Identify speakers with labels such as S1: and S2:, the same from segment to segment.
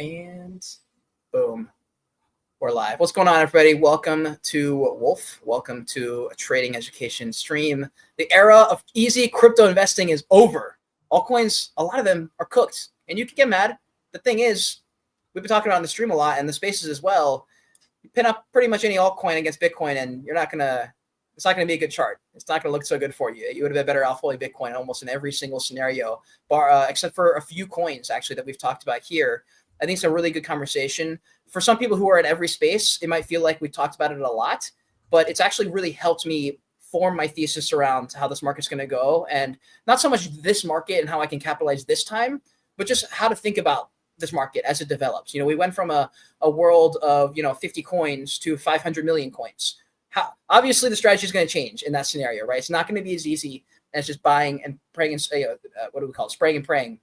S1: And boom, we're live. What's going on, everybody? Welcome to Wolf. Welcome to a trading education stream. The era of easy crypto investing is over. Altcoins, a lot of them are cooked, and you can get mad. The thing is, we've been talking about in the stream a lot and the spaces as well. You pin up pretty much any altcoin against Bitcoin, and it's not gonna be a good chart. It's not gonna look so good for you. You would have been better off holding Bitcoin almost in every single scenario, except for a few coins actually that we've talked about here. I think it's a really good conversation. For some people who are in every space, it might feel like we talked about it a lot, but it's actually really helped me form my thesis around how this market's going to go. And not so much this market and how I can capitalize this time, but just how to think about this market as it develops. We went from a world of, 50 coins to 500 million coins. Obviously, the strategy is going to change in that scenario, right? It's not going to be as easy as just buying and praying and spraying and praying.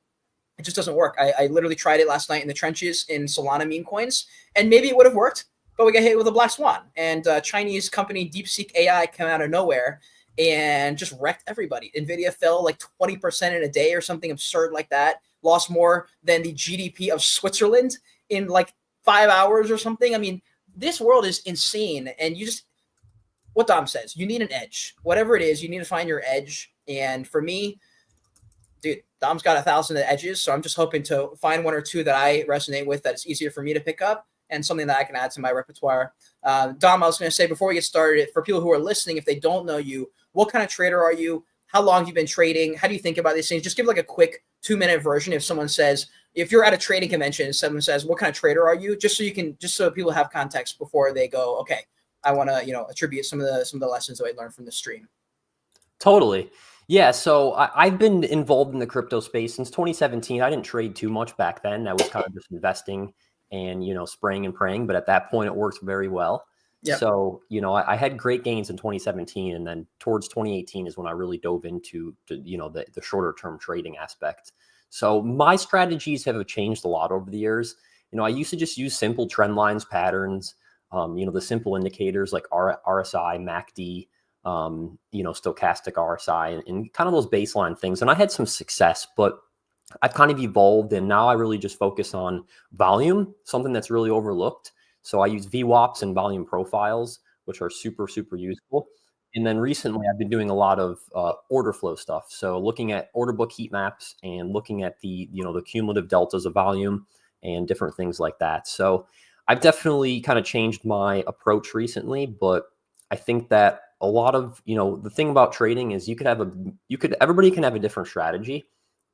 S1: It just doesn't work. I literally tried it last night in the trenches in Solana meme coins, and maybe it would have worked, but we got hit with a black swan. And Chinese company DeepSeek AI came out of nowhere and just wrecked everybody. NVIDIA fell like 20% in a day or something absurd like that, lost more than the GDP of Switzerland in like 5 hours or something. I mean, this world is insane. And what Dom says, you need an edge. Whatever it is, you need to find your edge. And for me, dude, Dom's got 1,000 edges, so I'm just hoping to find one or two that I resonate with that it's easier for me to pick up and something that I can add to my repertoire. Dom, I was going to say before we get started, for people who are listening, if they don't know you, what kind of trader are you? How long have you been trading? How do you think about these things? Just give like a quick 2-minute version. If someone says, if you're at a trading convention, someone says, what kind of trader are you? Just so people have context before they go, okay, I want to, attribute some of the lessons that I learned from the stream.
S2: Totally. Yeah, so I've been involved in the crypto space since 2017. I didn't trade too much back then. I was kind of just investing and, spraying and praying. But at that point, it worked very well. Yep. So, I had great gains in 2017. And then towards 2018 is when I really dove into, the shorter term trading aspect. So my strategies have changed a lot over the years. I used to just use simple trend lines, patterns, the simple indicators like RSI, MACD, stochastic RSI and kind of those baseline things. And I had some success, but I've kind of evolved and now I really just focus on volume, something that's really overlooked. So I use VWAPs and volume profiles, which are super, super useful. And then recently I've been doing a lot of order flow stuff. So looking at order book heat maps and looking at the cumulative deltas of volume and different things like that. So I've definitely kind of changed my approach recently, but I think that a lot of, the thing about trading is everybody can have a different strategy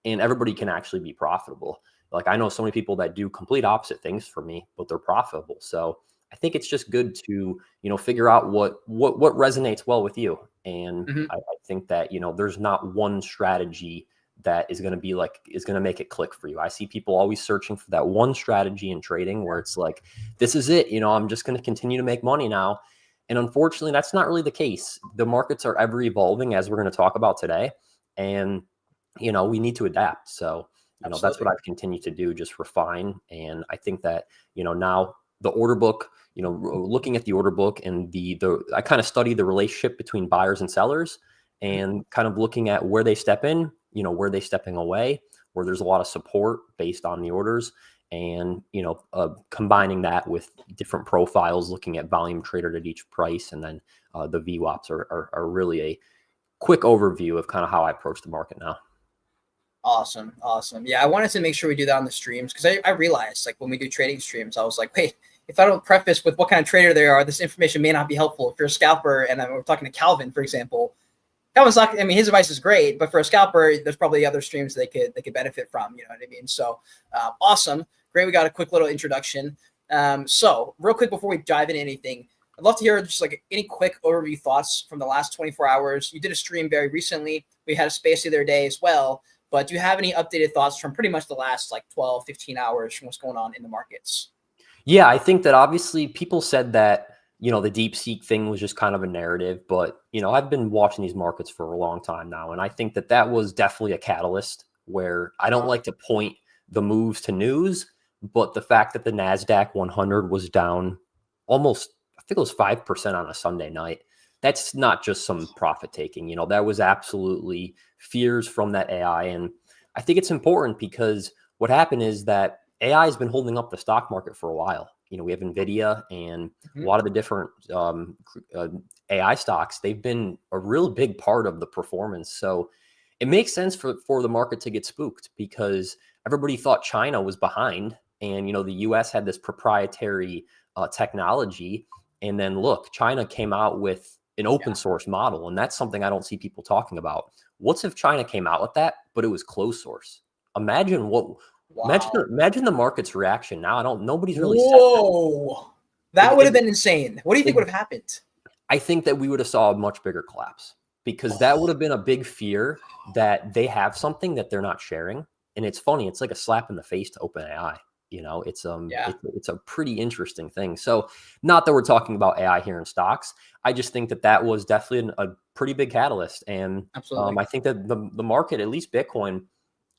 S2: and everybody can actually be profitable. Like I know so many people that do complete opposite things for me, but they're profitable. So I think it's just good to, figure out what resonates well with you. And I think that, there's not one strategy that is going to make it click for you. I see people always searching for that one strategy in trading where it's like, this is it, I'm just going to continue to make money now. And unfortunately, that's not really the case. The markets are ever evolving, as we're going to talk about today. And, we need to adapt. So, that's what I've continued to do, just refine. And I think that, now the order book, looking at the order book and I kind of study the relationship between buyers and sellers and kind of looking at where they step in, where they stepping away, where there's a lot of support based on the orders. And, combining that with different profiles, looking at volume traded at each price. And then the VWAPs are really a quick overview of kind of how I approach the market now.
S1: Awesome. Yeah, I wanted to make sure we do that on the streams because I realized like when we do trading streams, I was like, wait, if I don't preface with what kind of trader they are, this information may not be helpful. If you're a scalper and we're talking to Calvin, for example, Calvin's not, his advice is great, but for a scalper, there's probably other streams they could benefit from, you know what I mean? So awesome. Great. We got a quick little introduction. So real quick before we dive into anything, I'd love to hear just like any quick overview thoughts from the last 24 hours. You did a stream very recently. We had a space the other day as well. But do you have any updated thoughts from pretty much the last like 12, 15 hours from what's going on in the markets?
S2: Yeah, I think that obviously people said that, the DeepSeek thing was just kind of a narrative, but, I've been watching these markets for a long time now. And I think that was definitely a catalyst where I don't like to point the moves to news, but the fact that the NASDAQ 100 was down almost, I think it was 5% on a Sunday night. That's not just some profit taking, that was absolutely fears from that AI. And I think it's important because what happened is that AI has been holding up the stock market for a while. We have Nvidia and a lot of the different AI stocks. They've been a real big part of the performance. So it makes sense for the market to get spooked because everybody thought China was behind, and the U.S. had this proprietary technology. And then look, China came out with an open source model, and that's something I don't see people talking about. What's if China came out with that, but it was closed source? Imagine what.
S1: Wow.
S2: Imagine the market's reaction now. Nobody's really said
S1: Whoa. That would have been insane. What do you think would have happened?
S2: I think that we would have saw a much bigger collapse because that would have been a big fear that they have something that they're not sharing. And it's funny. It's like a slap in the face to OpenAI. It's a pretty interesting thing. So not that we're talking about AI here in stocks. I just think that was definitely a pretty big catalyst. And I think that the market, at least Bitcoin,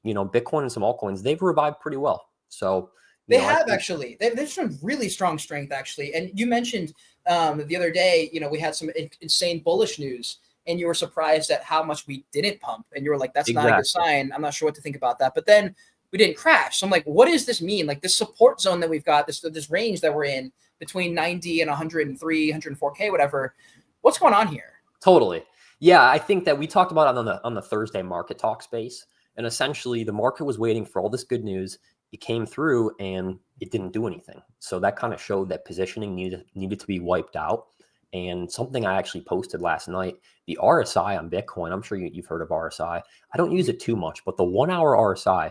S2: Bitcoin and some altcoins, they've revived pretty well. So
S1: they have actually. There's some really strong strength actually. And you mentioned the other day, we had some insane bullish news, and you were surprised at how much we didn't pump, and you were like, "That's not a good sign." I'm not sure what to think about that. But then we didn't crash. So I'm like, what does this mean? Like this support zone that we've got, this range that we're in between 90 and 103, 104K, whatever. What's going on here?
S2: Totally. Yeah, I think that we talked about it on the Thursday market talk space. And essentially, the market was waiting for all this good news. It came through, and it didn't do anything. So that kind of showed that positioning needed to be wiped out. And something I actually posted last night, the RSI on Bitcoin, I'm sure you've heard of RSI. I don't use it too much, but the 1 hour RSI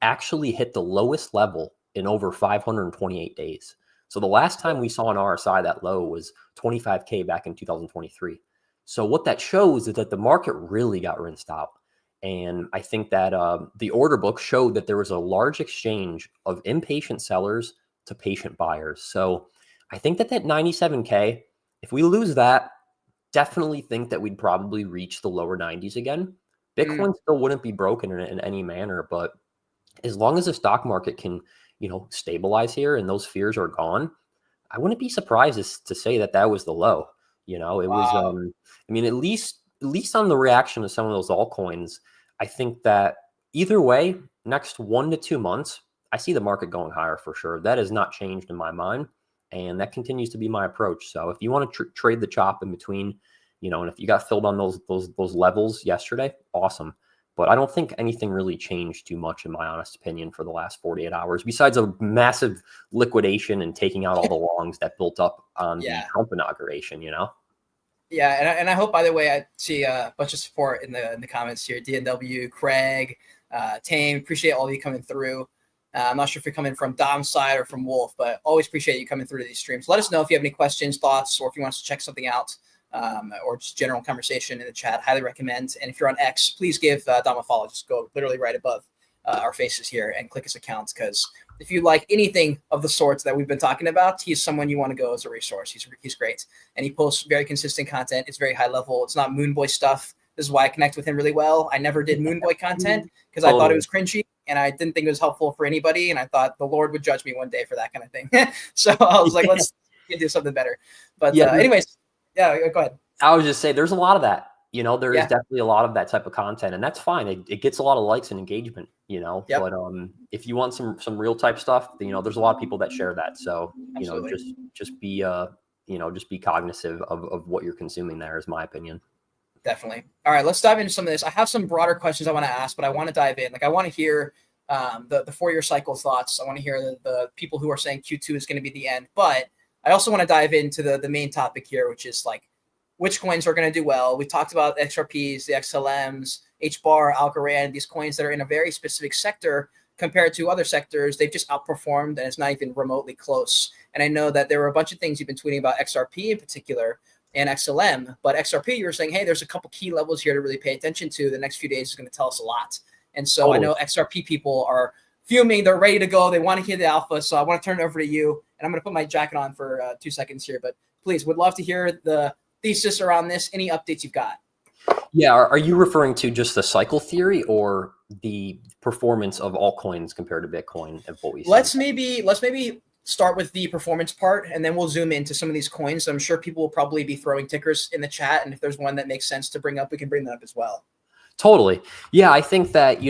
S2: actually hit the lowest level in over 528 days. So the last time we saw an RSI that low was 25K back in 2023. So what that shows is that the market really got rinsed out. And I think that the order book showed that there was a large exchange of impatient sellers to patient buyers. So I think that 97K, if we lose that, definitely think that we'd probably reach the lower 90s again. Bitcoin still wouldn't be broken in any manner, but as long as the stock market can, stabilize here and those fears are gone, I wouldn't be surprised to say that was the low. It was, at least on the reaction of some of those altcoins, I think that either way, next 1 to 2 months, I see the market going higher for sure. That has not changed in my mind, and that continues to be my approach. So if you want to trade the chop in between, and if you got filled on those levels yesterday, awesome. But I don't think anything really changed too much, in my honest opinion, for the last 48 hours, besides a massive liquidation and taking out all the longs that built up on the Trump inauguration,
S1: Yeah, and I hope, by the way, I see a bunch of support in the comments here. DNW, Craig, Tame, appreciate all of you coming through. I'm not sure if you're coming from Dom's side or from Wolf, but always appreciate you coming through to these streams. Let us know if you have any questions, thoughts, or if you want us to check something out, or just general conversation in the chat. Highly recommend. And if you're on X, please give Dom a follow. Just go literally right above our faces here and click his account, because if you like anything of the sorts that we've been talking about, he's someone you want to go as a resource. He's great. And he posts very consistent content. It's very high level. It's not Moonboy stuff. This is why I connect with him really well. I never did Moonboy content because I thought it was cringy and I didn't think it was helpful for anybody. And I thought the Lord would judge me one day for that kind of thing. So I was like, let's do something better. But anyways, go ahead.
S2: I would just say there's a lot of that. There is definitely a lot of that type of content, and that's fine. It gets a lot of likes and engagement, but if you want some real type stuff, there's a lot of people that share that. So, just be cognizant of what you're consuming there, is my opinion.
S1: Definitely. All right, let's dive into some of this. I have some broader questions I want to ask, but I want to dive in. Like, I want to hear the 4-year cycle thoughts. I want to hear the people who are saying Q2 is going to be the end, but I also want to dive into the main topic here, which is like, which coins are going to do well. We talked about XRPs, the XLMs, HBAR, Algorand, these coins that are in a very specific sector compared to other sectors. They've just outperformed, and it's not even remotely close. And I know that there were a bunch of things you've been tweeting about XRP in particular and XLM, but XRP, you were saying, hey, there's a couple key levels here to really pay attention to. The next few days is going to tell us a lot. And so I know XRP people are fuming. They're ready to go. They want to hear the alpha. So I want to turn it over to you, and I'm going to put my jacket on for 2 seconds here, but please, would love to hear the thesis around this. Any updates you've got?
S2: Yeah. Are you referring to just the cycle theory or the performance of altcoins compared to Bitcoin of what we see?
S1: Let's maybe start with the performance part, and then we'll zoom into some of these coins. I'm sure people will probably be throwing tickers in the chat, and if there's one that makes sense to bring up, we can bring that up as well.
S2: Totally. Yeah, I think that,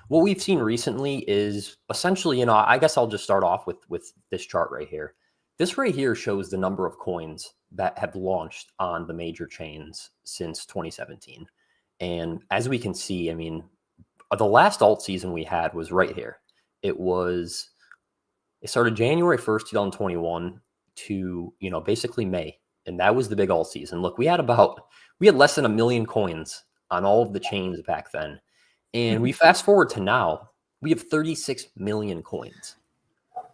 S2: what we've seen recently is essentially, I guess I'll just start off with this chart right here. This right here shows the number of coins that have launched on the major chains since 2017. And as we can see, I mean, the last alt season we had was right here. It started January 1st, 2021 to, basically May. And that was the big alt season. Look, we had less than 1 million coins on all of the chains back then. And we fast forward to now, we have 36 million coins.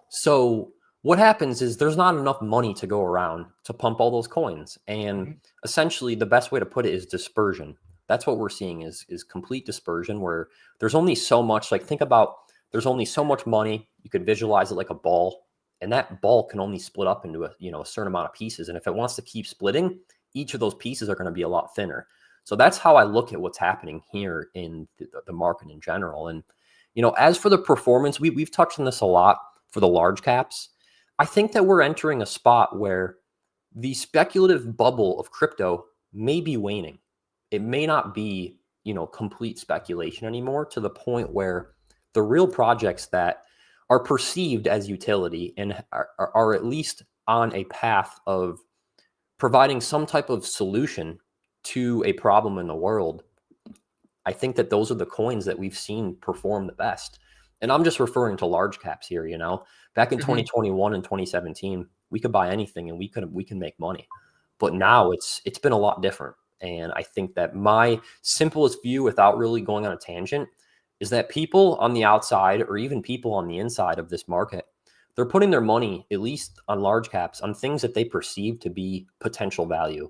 S2: So what happens is there's not enough money to go around to pump all those coins. And essentially the best way to put it is dispersion. That's what we're seeing is complete dispersion, where there's only so much, like, think about, there's only so much money. You could visualize it like a ball, and that ball can only split up into a certain amount of pieces. And if it wants to keep splitting, each of those pieces are going to be a lot thinner. So that's how I look at what's happening here in the market in general. And, as for the performance, we've touched on this a lot for the large caps. I think that we're entering a spot where the speculative bubble of crypto may be waning. It may not be, complete speculation anymore, to the point where the real projects that are perceived as utility and are at least on a path of providing some type of solution to a problem in the world, I think that those are the coins that we've seen perform the best. And I'm just referring to large caps here. Back in 2021 and 2017, we could buy anything and we can make money. But now it's been a lot different. And I think that my simplest view, without really going on a tangent, is that people on the outside, or even people on the inside of this market, they're putting their money, at least on large caps, on things that they perceive to be potential value,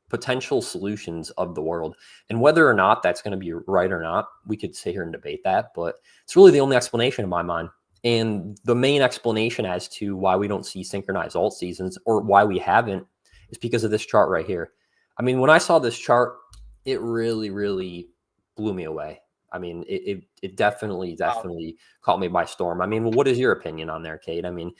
S2: potential solutions of the world. And whether or not that's going to be right or not, we could sit here and debate that, but it's really the only explanation in my mind. And the main explanation as to why we don't see synchronized alt seasons, or why we haven't, is because of this chart right here. I mean, when I saw this chart, it really, really blew me away. I mean, it definitely caught me by storm. I mean, what is your opinion on there, Kate? I mean,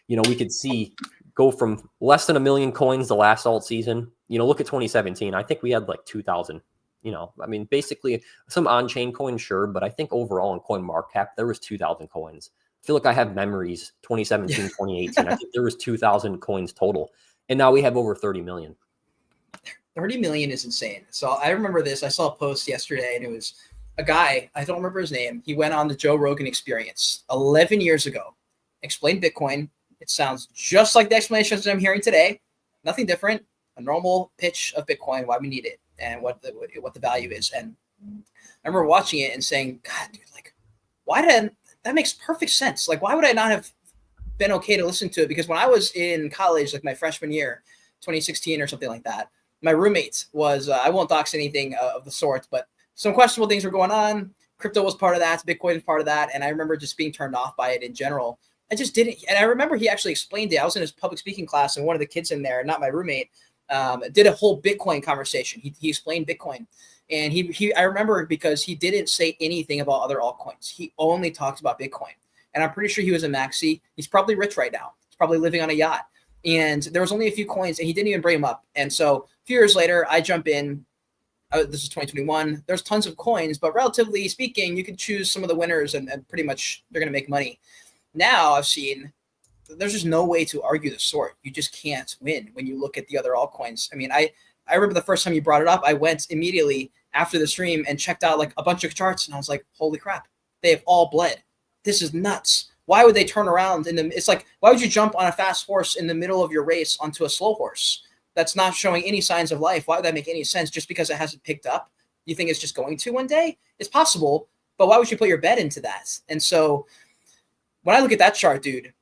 S2: we could see go from less than 1 million coins the last alt season. Look at 2017. I think we had like 2,000. I mean, basically some on-chain coins, sure, but I think overall in coin market cap, there was 2,000 coins. I feel like I have memories 2017, 2018. I think there was 2,000 coins total, and now we have over 30 million.
S1: 30 million is insane. So I remember this. I saw a post yesterday, and it was a guy, I don't remember his name. He went on the Joe Rogan Experience 11 years ago, explained Bitcoin. It sounds just like the explanations I'm hearing today. Nothing different. A normal pitch of Bitcoin, why we need it, and what the value is. And I remember watching it and saying, God, dude, like, that makes perfect sense. Like, why would I not have been okay to listen to it? Because when I was in college, like my freshman year, 2016 or something like that, my roommate was, I won't dox anything of the sort, but some questionable things were going on. Crypto was part of that. Bitcoin was part of that. And I remember just being turned off by it in general. I just didn't. And I remember he actually explained it. I was in his public speaking class, and one of the kids in there, not my roommate, did a whole Bitcoin conversation. He explained Bitcoin. And I remember, because he didn't say anything about other altcoins. He only talked about Bitcoin. And I'm pretty sure he was a maxi. He's probably rich right now. He's probably living on a yacht. And there was only a few coins, and he didn't even bring them up. And so a few years later, I jump in. This is 2021. There's tons of coins, but relatively speaking, you can choose some of the winners, and pretty much they're going to make money. Now I've seen there's just no way to argue the sort. You just can't win when you look at the other altcoins. I mean, I remember the first time you brought it up, I went immediately after the stream and checked out like a bunch of charts, and I was like, holy crap, they have all bled. This is nuts. Why would they turn around it's like, why would you jump on a fast horse in the middle of your race onto a slow horse that's not showing any signs of life? Why would that make any sense just because it hasn't picked up? You think it's just going to one day? It's possible, but why would you put your bet into that? And so when I look at that chart, dude,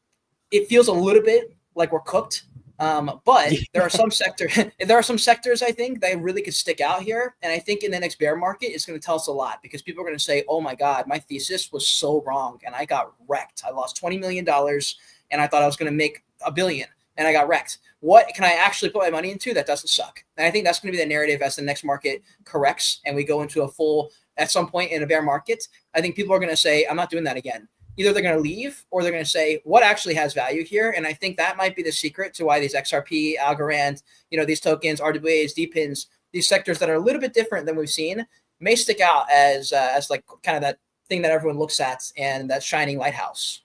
S1: it feels a little bit like we're cooked. But there are some sectors I think that really could stick out here. And I think in the next bear market, it's going to tell us a lot, because people are going to say, oh my God, my thesis was so wrong and I got wrecked. I lost $20 million and I thought I was going to make $1 billion and I got wrecked. What can I actually put my money into that doesn't suck? And I think that's going to be the narrative as the next market corrects and we go into a full, at some point in a bear market. I think people are going to say, I'm not doing that again. Either they're going to leave or they're going to say, what actually has value here? And I think that might be the secret to why these XRP, Algorand, these tokens, RWAs, DPINs, these sectors that are a little bit different than we've seen, may stick out as like kind of that thing that everyone looks at and that shining lighthouse.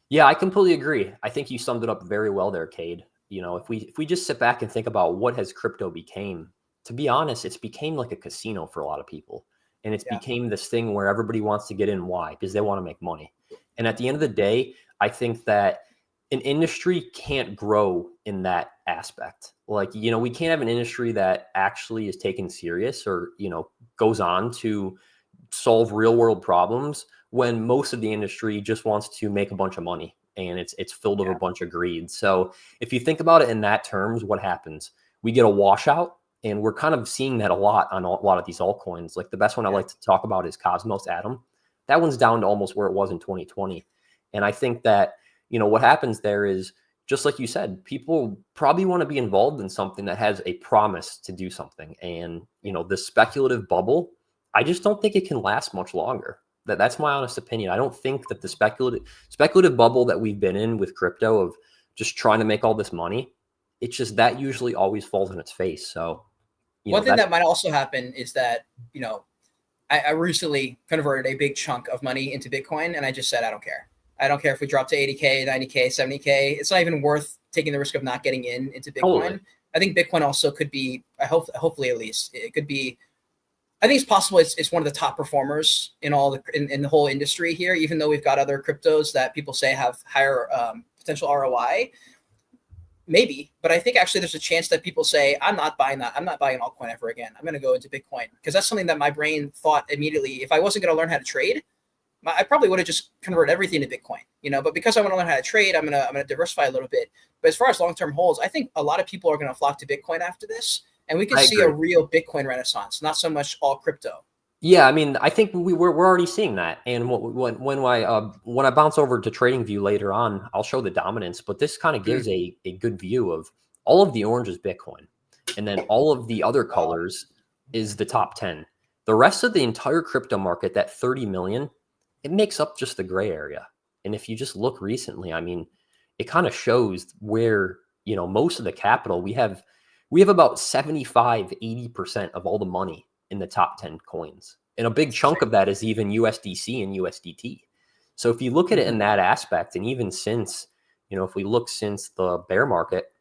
S2: Yeah, I completely agree. I think you summed it up very well there, Cade. If we just sit back and think about what has crypto became, to be honest, it's became like a casino for a lot of people. And it's
S1: Yeah.
S2: became this thing where everybody wants to get in. Why? Because they want to make money. And at the end of the day, I think that an industry can't grow in that aspect. Like, we can't have an industry that actually is taken serious or, goes on to solve real world problems when most of the industry just wants to make a bunch of money and it's filled with a bunch of greed. So if you think about it in that terms, what happens? We get a washout, and we're kind of seeing that a lot on a lot of these altcoins. Like the best one I like to talk about is Cosmos Atom. That one's down to almost where it was in 2020. And I think that, what happens there is, just like you said, people probably want to be involved in something that has a promise to do something. And, the speculative bubble, I just don't think it can last much longer. That's my honest opinion. I don't think that the speculative bubble that we've been in with crypto of just trying to make all this money, it's just that usually always falls on its face. So,
S1: one thing that might also happen is that, I recently converted a big chunk of money into Bitcoin, and I just said, I don't care. I don't care if we drop to 80K, 90K, 70K. It's not even worth taking the risk of not getting into Bitcoin. Totally. I think Bitcoin also could be, hopefully at least, it could be, I think it's possible it's one of the top performers in in the whole industry here, even though we've got other cryptos that people say have higher potential ROI. Maybe, but I think actually there's a chance that people say, I'm not buying that. I'm not buying altcoin ever again. I'm going to go into Bitcoin, because that's something that my brain thought immediately. If I wasn't going to learn how to trade, I probably would have just converted everything to Bitcoin, But because I want to learn how to trade, I'm gonna diversify a little bit. But as far as long-term holds, I think a lot of people are going to flock to Bitcoin after this, and we could see a real Bitcoin renaissance, not so much all crypto.
S2: Yeah, I mean, I think we're already seeing that. And when I bounce over to TradingView later on, I'll show the dominance. But this kind of gives a good view of all of the orange is Bitcoin, and then all of the other colors is the top 10. The rest of the entire crypto market, that 30 million, it makes up just the gray area. And if you just look recently, I mean, it kind of shows where, most of the capital, we have about 75-80% of all the money in the top 10 coins. And a big chunk of that is even USDC and USDT. So if you look at it in that aspect, and even since, if we look since the bear market,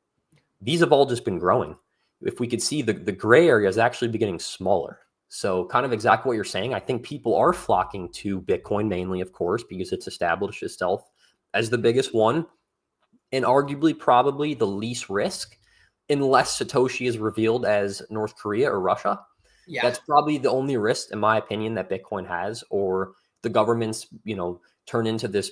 S2: these have all just been growing. If we could see the gray area is actually getting smaller. So kind of exactly what you're saying. I think people are flocking to Bitcoin mainly, of course, because it's established itself as the biggest one and arguably probably the least risk, unless Satoshi is revealed as North Korea or Russia. Yeah. That's probably the only risk, in my opinion, that Bitcoin has, or the governments, turn into this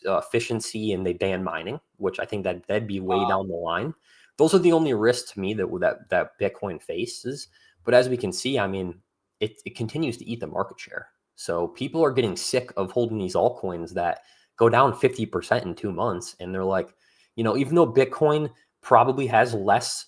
S2: efficiency and they ban mining, which I think that'd be way down the line. Those are the only risks to me that Bitcoin faces. But as we can see, I mean, it continues to eat the market share. So people are getting sick of holding these altcoins that go down 50% in 2 months. And they're like, even though Bitcoin probably has less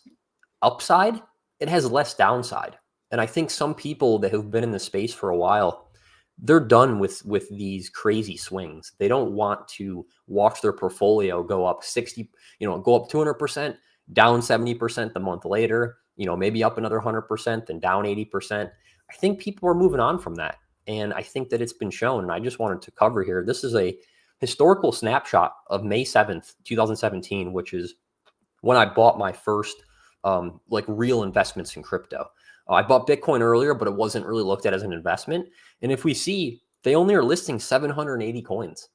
S2: upside, it has less downside. And I think some people that have been in the space for a while, they're done with these crazy swings. They don't want to watch their portfolio go up 60, go up 200%, down 70% the month later, maybe up another 100% and down 80%. I think people are moving on from that. And I think that it's been shown. And I just wanted to cover here. This is a historical snapshot of May 7th, 2017, which is when I bought my first real investments in crypto. I bought Bitcoin earlier, but it wasn't really looked at as an investment. And if we see, they only are listing 780 coins.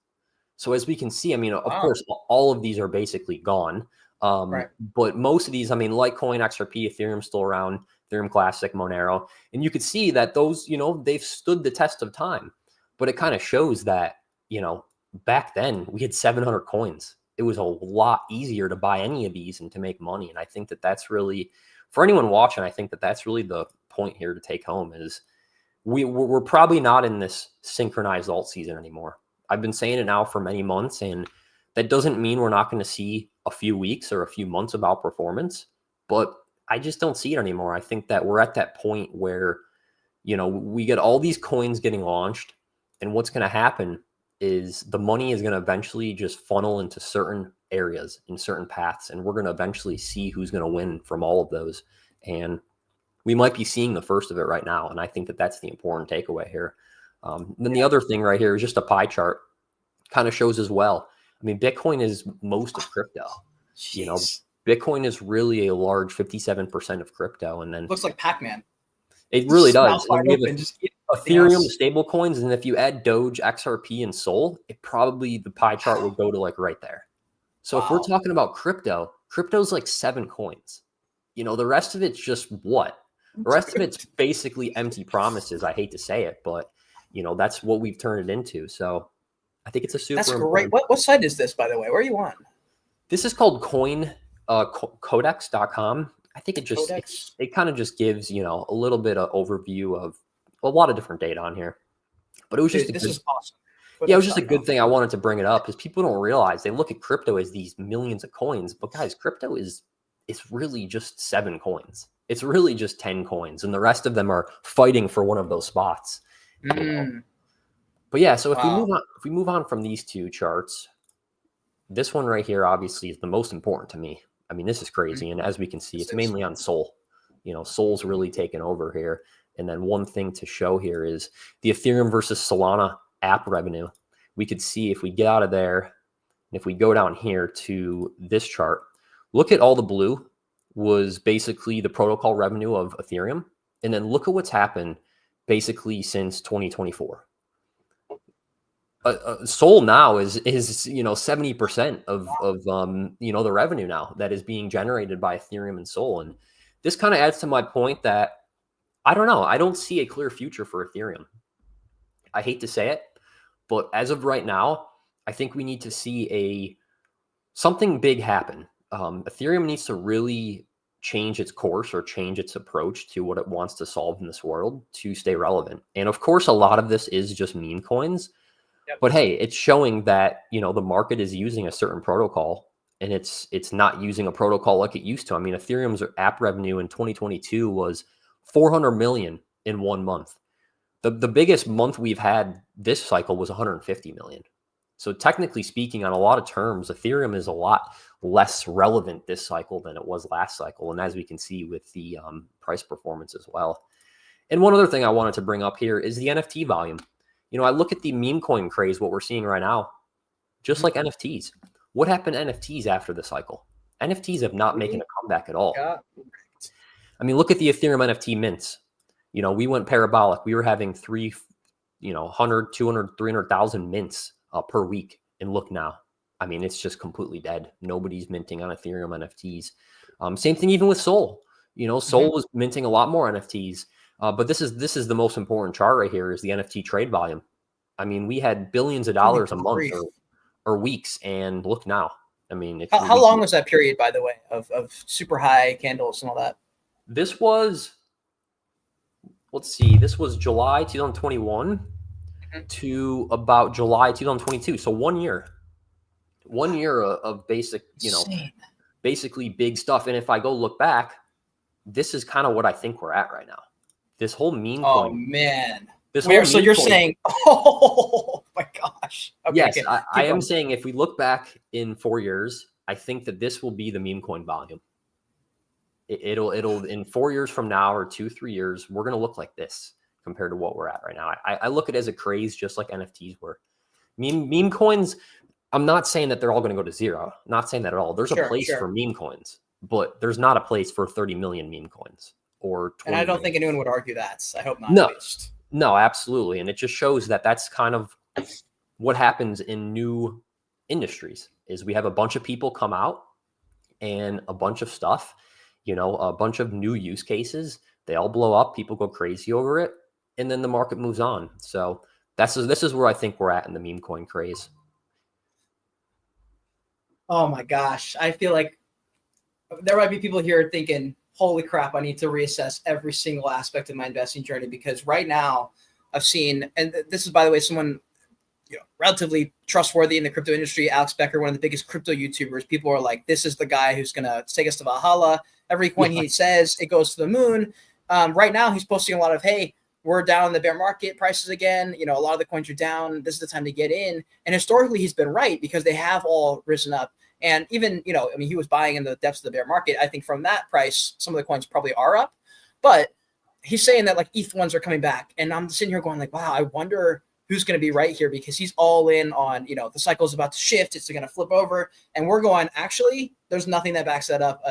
S2: So as we can see, I mean, of course, all of these are basically gone. Right. But most of these, I mean, Litecoin, XRP, Ethereum still around, Ethereum Classic, Monero. And you could see that those, they've stood the test of time. But it kind of shows that, back then we had 700 coins. It was a lot easier to buy any of these and to make money. And I think that that's really, for anyone watching, I think that that's really the point here to take home is we're probably not in this synchronized alt season anymore. I've been saying it now for many months, and that doesn't mean we're not going to see a few weeks or a few months of outperformance, but I just don't see it anymore. I think that we're at that point where, we get all these coins getting launched, and what's going to happen is the money is going to eventually just funnel into certain areas in certain paths, and we're going to eventually see who's going to win from all of those. And we might be seeing the first of it right now. And I think that that's the important takeaway here. Then the other thing right here is just a pie chart, kind of shows as well. I mean, Bitcoin is most of crypto.
S1: Jeez.
S2: You know, Bitcoin is really a large 57% of crypto. And then
S1: looks like Pac-Man.
S2: It really does.
S1: And we have
S2: Ethereum, stable coins, and if you add Doge, XRP, and Sol, the pie chart would go to like right there. So if we're talking about crypto's like 7 coins. You know, the rest of it's just what? The rest of it's basically empty promises. I hate to say it, but you know, that's what we've turned it into. So I think it's a super.
S1: That's great. What site is this, by the way? Where are you on?
S2: This is called codex.com. I think it kind of just gives, you know, a little bit of overview of a lot of different data on here. But it was just
S1: this is awesome.
S2: Yeah, it was just a good thing. I wanted to bring it up because people don't realize, they look at crypto as these millions of coins, but guys, crypto is really just 7 coins. It's really just 10 coins, and the rest of them are fighting for one of those spots. You know? But yeah, so if we move on from these two charts, this one right here obviously is the most important to me. I mean, this is crazy, and as we can see, it's mainly on Sol. You know, Sol's really taken over here. And then one thing to show here is the Ethereum versus Solana app revenue. We could see if we get out of there, and if we go down here to this chart, look at all the blue was basically the protocol revenue of Ethereum. And then look at what's happened basically since 2024. Sol now is you know, 70% of you know, the revenue now that is being generated by Ethereum and Sol. And this kind of adds to my point that I don't know, I don't see a clear future for Ethereum. I hate to say it, but as of right now, I think we need to see something big happen. Ethereum needs to really change its course or change its approach to what it wants to solve in this world to stay relevant. And of course, a lot of this is just meme coins. Yep. But hey, it's showing that, you know, the market is using a certain protocol, and it's not using a protocol like it used to. I mean, Ethereum's app revenue in 2022 was 400 million in 1 month. The biggest month we've had this cycle was 150 million. So technically speaking, on a lot of terms, Ethereum is a lot less relevant this cycle than it was last cycle. And as we can see with the price performance as well. And one other thing I wanted to bring up here is the NFT volume. You know, I look at the meme coin craze, what we're seeing right now, just like NFTs. What happened to NFTs after the cycle? NFTs have not making a comeback at all. I mean, look at the Ethereum NFT mints. You know, we went parabolic. We were having 100, 200, 300,000 mints per week. And look now. I mean, it's just completely dead. Nobody's minting on Ethereum NFTs. Same thing even with Sol. You know, Sol was minting a lot more NFTs. But this is the most important chart right here, is the NFT trade volume. I mean, we had billions of dollars a month or weeks, and look now. I mean,
S1: how long was that period, by the way, of super high candles and all that?
S2: This was, let's see, this was July 2021 to about July 2022. So 1 year. 1 year of basic, you know, basically big stuff. And if I go look back, this is kind of what I think we're at right now. This whole meme coin.
S1: Oh man.
S2: So
S1: you're saying, oh my gosh.
S2: Okay, yes, I am saying if we look back in 4 years, I think that this will be the meme coin volume. It'll in 4 years from now, or 2-3 years, we're going to look like this compared to what we're at right now. I look at it as a craze, just like NFTs were. Meme coins, I'm not saying that they're all going to go to zero. I'm not saying that at all. There's a place for meme coins, but there's not a place for 30 million meme coins. Or 20
S1: and I don't think anyone would argue that. I hope not.
S2: No, absolutely. And it just shows that that's kind of what happens in new industries, is we have a bunch of people come out and a bunch of stuff, you know, a bunch of new use cases. They all blow up. People go crazy over it. And then the market moves on. So this is where I think we're at in the meme coin craze.
S1: Oh my gosh. I feel like there might be people here thinking, holy crap, I need to reassess every single aspect of my investing journey, because right now I've seen, and this is, by the way, someone, you know, relatively trustworthy in the crypto industry, Alex Becker, one of the biggest crypto YouTubers. People are like, this is the guy who's going to take us to Valhalla. Every coin he says, it goes to the moon. Right now he's posting a lot of, hey, we're down in the bear market prices again. You know, a lot of the coins are down. This is the time to get in. And historically he's been right, because they have all risen up. And even, you know, I mean, he was buying in the depths of the bear market. I think from that price, some of the coins probably are up. But he's saying that like ETH ones are coming back, and I'm sitting here going like, wow, I wonder who's going to be right here, because he's all in on, you know, the cycle is about to shift, it's going to flip over, and we're going, actually, there's nothing that backs that up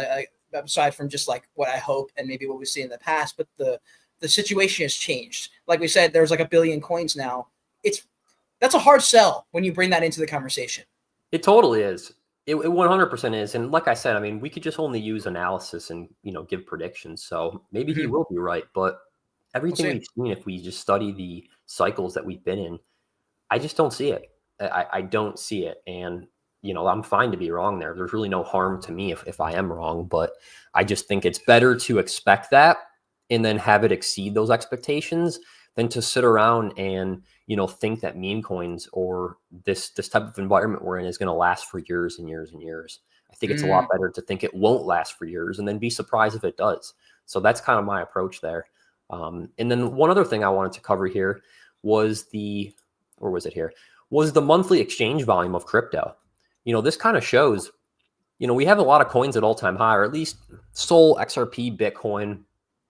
S1: aside from just like what I hope and maybe what we've seen in the past. But the situation has changed. Like we said, there's like 1 billion coins now. That's a hard sell when you bring that into the conversation.
S2: It totally is. It 100% is. And like I said, I mean, we could just only use analysis and, you know, give predictions. So maybe he will be right. But everything we've seen, if we just study the cycles that we've been in, I just don't see it. I don't see it. And, you know, I'm fine to be wrong there. There's really no harm to me if I am wrong. But I just think it's better to expect that and then have it exceed those expectations than to sit around and, you know, think that meme coins or this type of environment we're in is going to last for years and years and years. I think it's a lot better to think it won't last for years and then be surprised if it does. So that's kind of my approach there. And then one other thing I wanted to cover here was the monthly exchange volume of crypto. You know, this kind of shows, you know, we have a lot of coins at all-time high, or at least Sol, XRP, Bitcoin.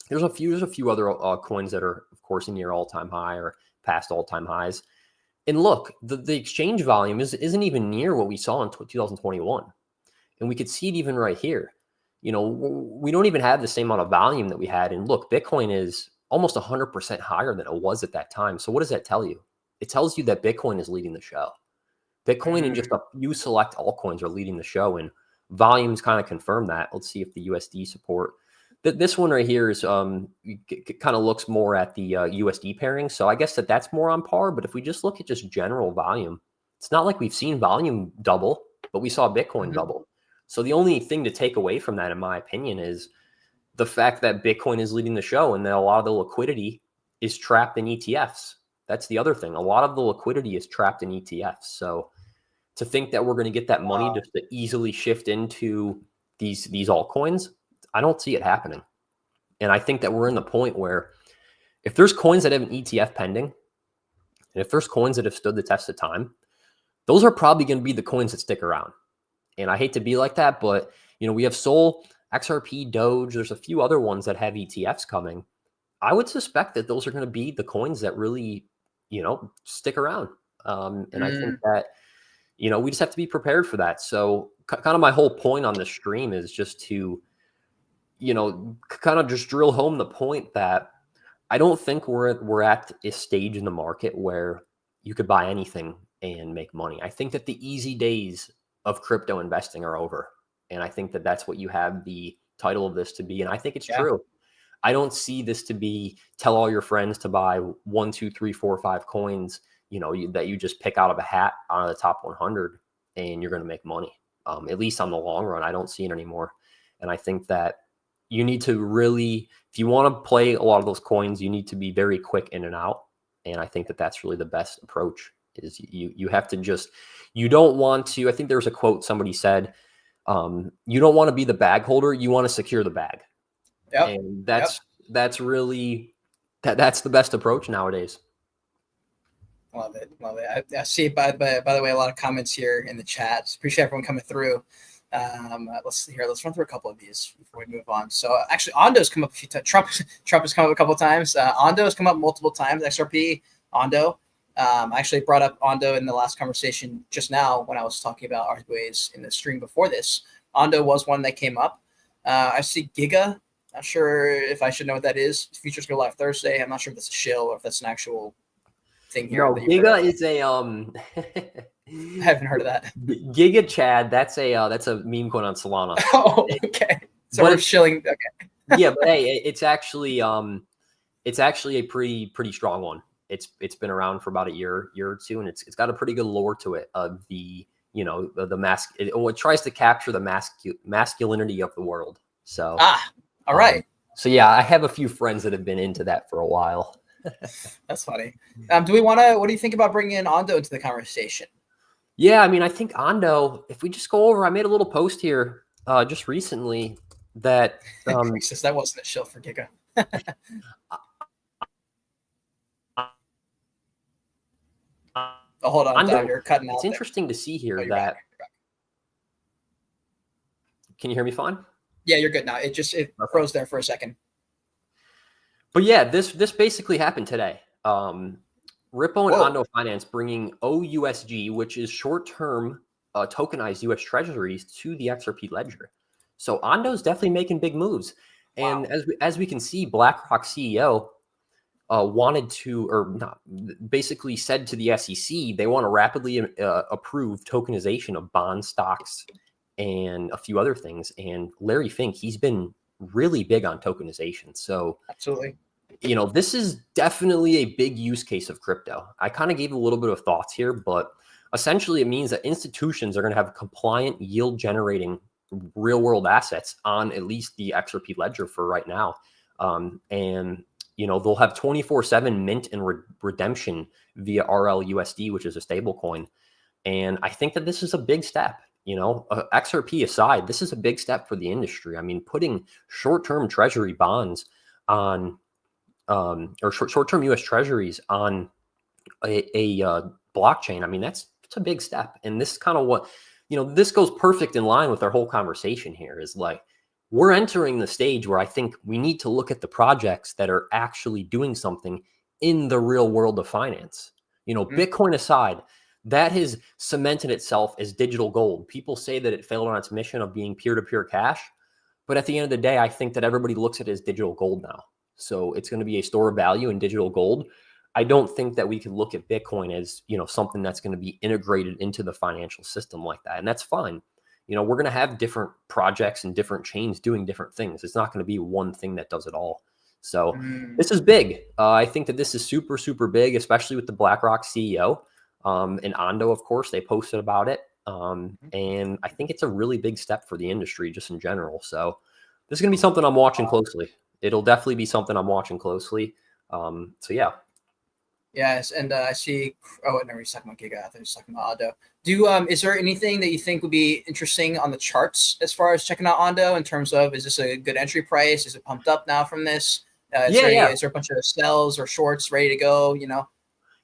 S2: There's a few other coins that are, of course, near all-time high or past all-time highs. And look, the exchange volume isn't even near what we saw in 2021. And we could see it even right here. You know, we don't even have the same amount of volume that we had. And look, Bitcoin is almost 100% higher than it was at that time. So what does that tell you? It tells you that Bitcoin is leading the show. Bitcoin and just a few select altcoins are leading the show, and volumes kind of confirm that. Let's see if the USD support. This one right here is kind of looks more at the USD pairing. So I guess that's more on par. But if we just look at just general volume, it's not like we've seen volume double, but we saw Bitcoin double. So the only thing to take away from that, in my opinion, is the fact that Bitcoin is leading the show and that a lot of the liquidity is trapped in ETFs. That's the other thing. A lot of the liquidity is trapped in ETFs. So to think that we're going to get that money just to easily shift into these altcoins, I don't see it happening. And I think that we're in the point where if there's coins that have an ETF pending, and if there's coins that have stood the test of time, those are probably going to be the coins that stick around. And I hate to be like that, but, you know, we have Sol, XRP, Doge. There's a few other ones that have ETFs coming. I would suspect that those are going to be the coins that really, you know, stick around. And I think that, you know, we just have to be prepared for that. So kind of my whole point on this stream is just to, you know, kind of just drill home the point that I don't think we're at a stage in the market where you could buy anything and make money. I think that the easy days of crypto investing are over. And I think that that's what you have the title of this to be. And I think it's true. I don't see this to be tell all your friends to buy 1, 2, 3, 4, 5 coins, you know, that you just pick out of a hat out of the top 100 and you're going to make money. At least on the long run, I don't see it anymore. And I think that you need to really, if you want to play a lot of those coins, you need to be very quick in and out. And I think that that's really the best approach is you have to just, you don't want to, I think there was a quote somebody said, you don't want to be the bag holder. You want to secure the bag. And that's really, that's the best approach nowadays.
S1: Love it. Love it. I see, by the way, a lot of comments here in the chat. Appreciate everyone coming through. Let's run through a couple of these before we move on. So actually, Ondo's come up a few times. Trump has come up a couple of times. Ondo has come up multiple times. XRP, Ondo. I actually brought up Ondo in the last conversation just now when I was talking about RWAs in the stream before this. Ondo was one that came up. I see Giga. Not sure if I should know what that is. Futures go live Thursday. I'm not sure if that's a shill or if that's an actual thing here.
S2: No, Giga is a
S1: I haven't heard of that.
S2: Giga Chad, that's a meme coin on Solana.
S1: Oh, okay. So we're shilling. Okay.
S2: Yeah, but hey, it's actually a pretty strong one. It's been around for about a year or two, and it's got a pretty good lore to it of the, you know, the mask. It tries to capture the masculinity of the world. So
S1: all right.
S2: So yeah, I have a few friends that have been into that for a while.
S1: That's funny. What do you think about bringing in Ondo into the conversation?
S2: Yeah, I mean, I think Ondo, if we just go over, I made a little post here just recently that
S1: says that wasn't a shill for Giga. Hold on, Ondo, you're cutting out.
S2: It's interesting to see here that. Can you hear me fine?
S1: Yeah, you're good now. It froze there for a second.
S2: But yeah, this basically happened today. Ripple and
S1: Whoa.
S2: Ondo Finance bringing OUSG, which is short-term tokenized U.S. Treasuries, to the XRP ledger. So Ondo's definitely making big moves. And
S1: Wow.
S2: as we can see, BlackRock CEO wanted to, or not, basically said to the SEC, they want to rapidly approve tokenization of bond stocks and a few other things. And Larry Fink, he's been really big on tokenization. So
S1: Absolutely.
S2: this is definitely a big use case of crypto. I kind of gave a little bit of thoughts here, but essentially it means that institutions are going to have compliant yield generating real world assets on at least the XRP ledger for right now. And they'll have 24/7 mint and redemption via RLUSD, which is a stable coin. And I think that this is a big step. XRP aside, this is a big step for the industry. I mean, putting short-term treasury bonds on or short-term U.S. Treasuries on a blockchain. I mean, it's a big step, and this is kind of what this goes perfect in line with our whole conversation here. Is like we're entering the stage where I think we need to look at the projects that are actually doing something in the real world of finance. Bitcoin aside, that has cemented itself as digital gold. People say that it failed on its mission of being peer-to-peer cash, but at the end of the day, I think that everybody looks at it as digital gold now. So it's going to be a store of value in digital gold. I don't think that we can look at Bitcoin as, something that's going to be integrated into the financial system like that. And that's fine. We're going to have different projects and different chains doing different things. It's not going to be one thing that does it all. So this is big. I think that this is super, super big, especially with the BlackRock CEO and Ondo, of course, they posted about it. And I think it's a really big step for the industry just in general. So this is going to be something I'm watching closely. It'll definitely be something I'm watching closely. So yeah.
S1: Yes, and I see. Oh, no, he's talking about Giga. He's talking about Ondo. Is there anything that you think would be interesting on the charts as far as checking out Ondo in terms of, is this a good entry price? Is it pumped up now from this? Is there a bunch of sells or shorts ready to go?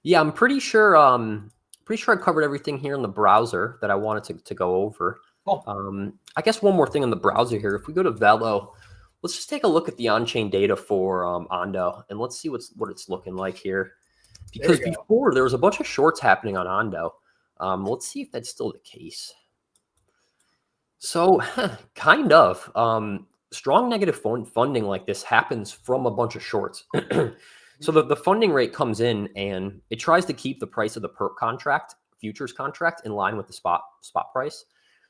S2: Yeah, I'm pretty sure. I covered everything here in the browser that I wanted to go over.
S1: Cool.
S2: I guess one more thing on the browser here. If we go to Velo, let's just take a look at the on-chain data for Ondo, and let's see what it's looking like here. Because before there was a bunch of shorts happening on Ondo. Let's see if that's still the case. So, kind of. Strong negative funding like this happens from a bunch of shorts. So the funding rate comes in and it tries to keep the price of the perp contract, futures contract, in line with the spot price.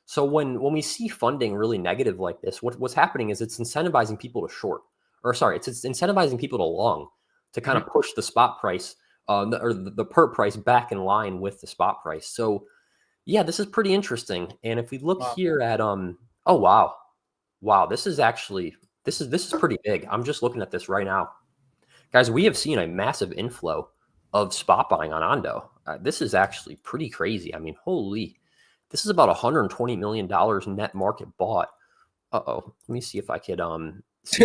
S2: So when we see funding really negative like this, what's happening is it's incentivizing people to short, it's incentivizing people to long, to kind of push the spot price the perp price back in line with the spot price. So yeah, this is pretty interesting. And if we look here at oh wow, this is pretty big. I'm just looking at this right now. Guys, we have seen a massive inflow of spot buying on Ondo. This is actually pretty crazy. I mean, holy, this is about $120 million net market bought. Uh-oh. Let me see if I could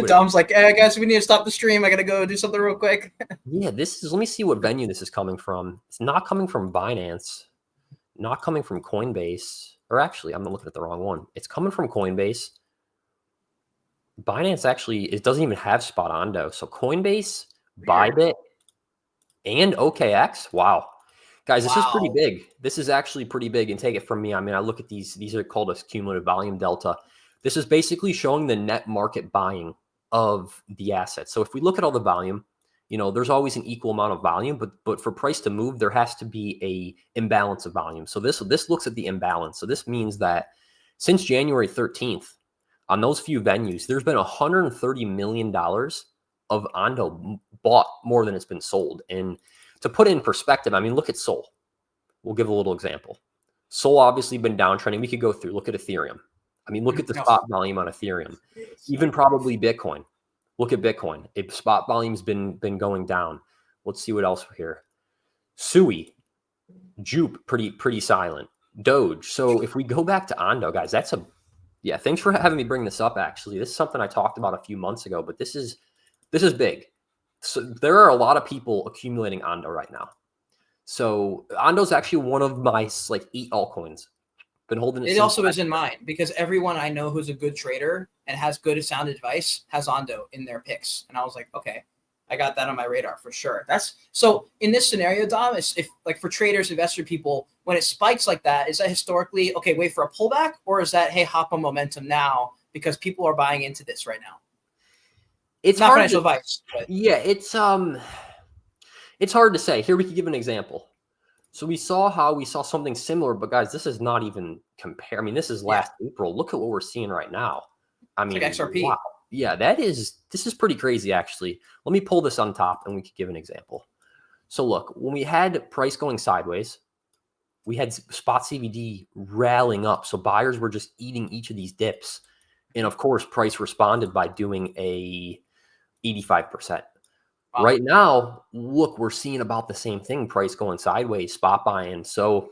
S1: Dom's like, hey guys, we need to stop the stream. I gotta go do something real quick.
S2: Yeah, let me see what venue this is coming from. It's not coming from Binance, not coming from Coinbase, or actually, I'm looking at the wrong one. It's coming from Coinbase. Binance actually, it doesn't even have spot Ondo. So Coinbase, Bybit, and OKX. Wow. Guys, this is pretty big. This is actually pretty big. And take it from me. I mean, I look at these are called a cumulative volume delta. This is basically showing the net market buying of the assets. So if we look at all the volume, there's always an equal amount of volume, but for price to move, there has to be a imbalance of volume. So this looks at the imbalance. So this means that since January 13th, on those few venues, there's been $130 million of Ondo bought more than it's been sold. And to put it in perspective, I mean, look at Sol. We'll give a little example. Sol obviously been downtrending. We could go through, look at Ethereum. I mean, look at the spot volume on Ethereum, even probably Bitcoin. Look at Bitcoin. Spot volume's been going down. Let's see what else here. Sui, Jupe, pretty silent. Doge. So if we go back to Ondo, guys, thanks for having me bring this up. Actually, this is something I talked about a few months ago, but this is big. So there are a lot of people accumulating Ondo right now. So Ondo's actually one of my 8 altcoins. Been holding it.
S1: It also is in mine because everyone I know who's a good trader and has good sound advice has Ondo in their picks. And I was like, okay, I got that on my radar for sure. That's so in this scenario, Dom, if like for traders, investor people, when it spikes like that, is that historically okay, wait for a pullback, or is that hey, hop on momentum now because people are buying into this right now?
S2: It's
S1: Not
S2: hard
S1: financial
S2: to,
S1: advice, but
S2: yeah, it's hard to say. Here we could give an example. So we saw something similar, but guys, this is not even compare. I mean, this is
S1: yeah,
S2: last April. Look at what we're seeing right now. I
S1: it's like
S2: mean, wow.
S1: XRP.
S2: Yeah, this is pretty crazy actually. Let me pull this on top and we could give an example. So look, when we had price going sideways, we had spot CVD rallying up. So buyers were just eating each of these dips. And of course, price responded by doing a 85%.
S1: Wow.
S2: Right now, look, we're seeing about the same thing, price going sideways, spot buying. So,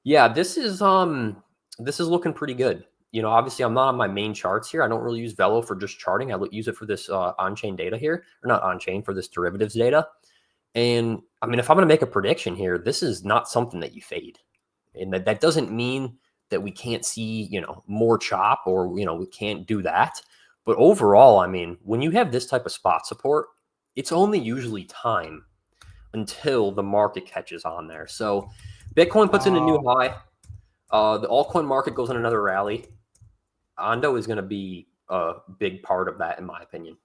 S2: yeah, this is looking pretty good. You know, obviously I'm not on my main charts here. I don't really use Velo for just charting. I use it for this on-chain data here, or not on-chain, for this derivatives data. And I mean, if I'm going to make a prediction here, this is not something that you fade. And that doesn't mean that we can't see, more chop, or, we can't do that. But overall, I mean, when you have this type of spot support, it's only usually time until the market catches on there. So Bitcoin puts in a new high. The altcoin market goes on another rally. Ondo is going to be a big part of that, in my opinion.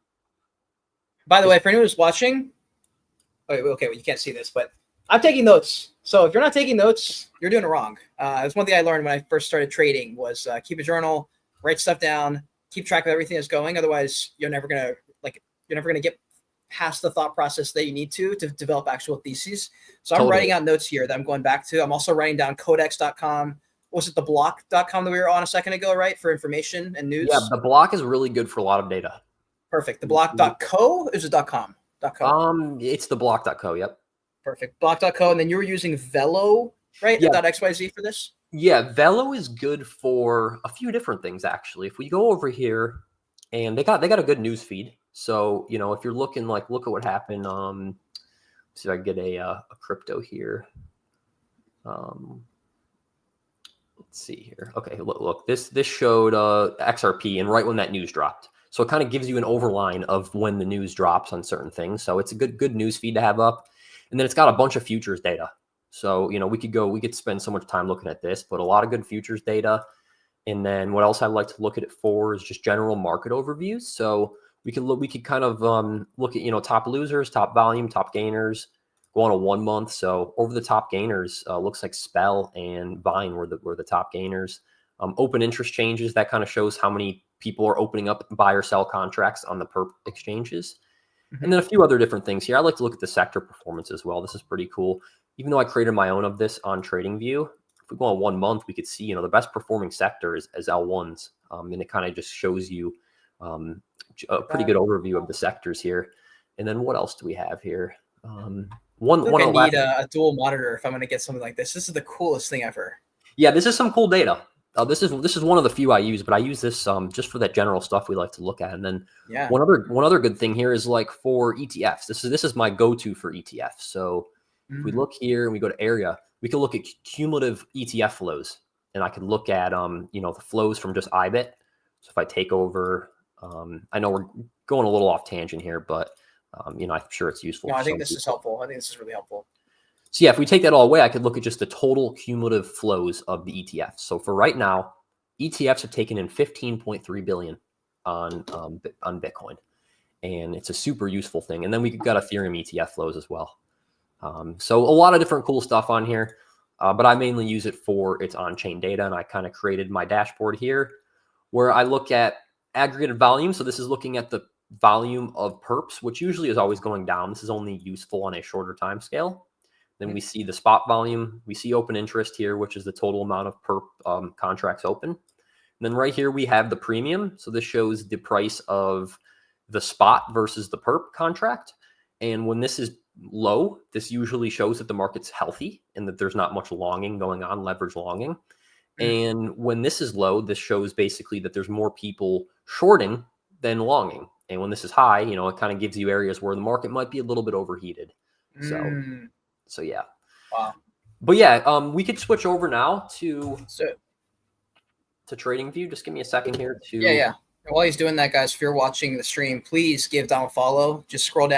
S1: By the way, for anyone who's watching, okay, well, you can't see this, but I'm taking notes. So if you're not taking notes, you're doing it wrong. It's one thing I learned when I first started trading was keep a journal, write stuff down, keep track of everything that's going. Otherwise, you're never gonna get past the thought process that you need to develop actual theses. So I'm writing out notes here that I'm going back to. I'm also writing down codex.com. Was it the block.com that we were on a second ago, right? For information and news?
S2: Yeah, the block is really good for a lot of data.
S1: Perfect. The block.co is it .com?
S2: .co. It's the block.co, yep.
S1: Perfect. Block.co. And then you were using Velo, right?
S2: Yeah.
S1: .xyz for this?
S2: Yeah, Velo is good for a few different things, actually. If we go over here, and they got a good news feed. So, if you're looking, like, look at what happened. See if I can get a crypto here. Let's see here. Okay, look. This showed XRP, and right when that news dropped. So it kind of gives you an overline of when the news drops on certain things. So it's a good news feed to have up. And then it's got a bunch of futures data. So, we could spend so much time looking at this, but a lot of good futures data. And then what else I like to look at it for is just general market overviews. So we could kind of look at, top losers, top volume, top gainers, go on a 1 month. So over the top gainers, looks like Spell and Vine were the top gainers. Open interest changes, that kind of shows how many people are opening up buy or sell contracts on the perp exchanges. Mm-hmm. And then a few other different things here. I like to look at the sector performance as well. This is pretty cool. Even though I created my own of this on TradingView, if we go on 1 month, we could see, the best performing sector is L1s. And it kind of just shows you a pretty good overview of the sectors here. And then what else do we have here?
S1: I need a dual monitor if I'm going to get something like this. This is the coolest thing ever.
S2: Yeah, this is some cool data. This is one of the few I use, but I use this just for that general stuff we like to look at. And then one other good thing here is, like, for ETFs. This is my go-to for ETFs. So if we look here and we go to area, we can look at cumulative ETF flows, and I can look at the flows from just IBIT. So if I take over, I know we're going a little off tangent here, but I'm sure it's useful.
S1: No, I think this is helpful. I think this is really helpful.
S2: So yeah, if we take that all away, I could look at just the total cumulative flows of the ETFs. So for right now, ETFs have taken in 15.3 billion on Bitcoin, and it's a super useful thing. And then we got Ethereum ETF flows as well. So a lot of different cool stuff on here, but I mainly use it for its on-chain data. And I kind of created my dashboard here where I look at aggregated volume. So this is looking at the volume of perps, which usually is always going down. This is only useful on a shorter time scale. Then we see the spot volume. We see open interest here, which is the total amount of perp contracts open. And then right here, we have the premium. So this shows the price of the spot versus the perp contract. And when this is low, this usually shows that the market's healthy and that there's not much longing going on, leverage longing. And when this is low, this shows basically that there's more people shorting than longing. And when this is high, it kind of gives you areas where the market might be a little bit overheated. So yeah.
S1: Wow.
S2: But yeah, we could switch over now to TradingView. Just give me a second here to
S1: And while he's doing that, guys, if you're watching the stream, please give Dom a follow. Just scroll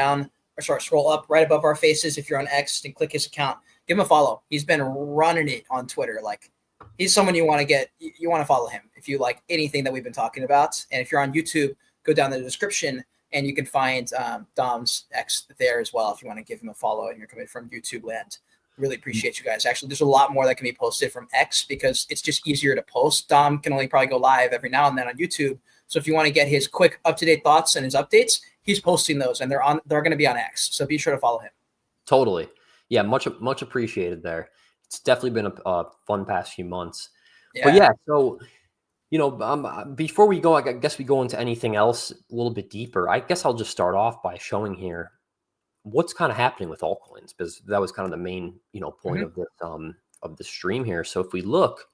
S1: up right above our faces if you're on X and click his account. Give him a follow. He's been running it on Twitter. Like, he's someone you want to follow him if you like anything that we've been talking about. And if you're on YouTube, go down the description and you can find Dom's X there as well if you want to give him a follow and you're coming from YouTube land. Really appreciate you guys. Actually, there's a lot more that can be posted from X because it's just easier to post. Dom can only probably go live every now and then on YouTube. So if you want to get his quick up-to-date thoughts and his updates, he's posting those, and they're going to be on X. So be sure to follow him.
S2: Totally. Yeah, much appreciated there. It's definitely been a fun past few months. Yeah. But yeah, so before we go, I guess we go into anything else a little bit deeper. I guess I'll just start off by showing here what's kind of happening with altcoins, because that was kind of the main point of this of the stream here. So if we look,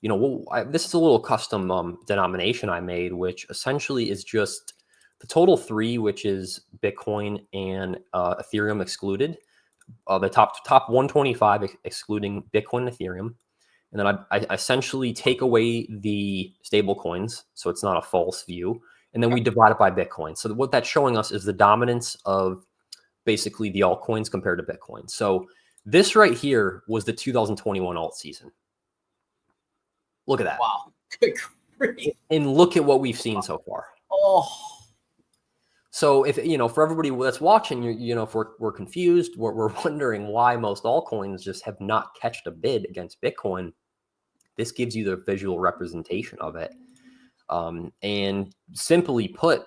S2: this is a little custom denomination I made, which essentially is just the total three, which is Bitcoin and Ethereum excluded, the top 125 excluding Bitcoin and Ethereum. And then I essentially take away the stable coins, so it's not a false view. And then we divide it by Bitcoin. So what that's showing us is the dominance of basically the altcoins compared to Bitcoin. So this right here was the 2021 alt season. Look at that.
S1: Wow. Good grief.
S2: And look at what we've seen so far.
S1: Oh.
S2: So if, for everybody that's watching, if we're confused, we're wondering why most altcoins just have not catched a bid against Bitcoin, this gives you the visual representation of it. And simply put,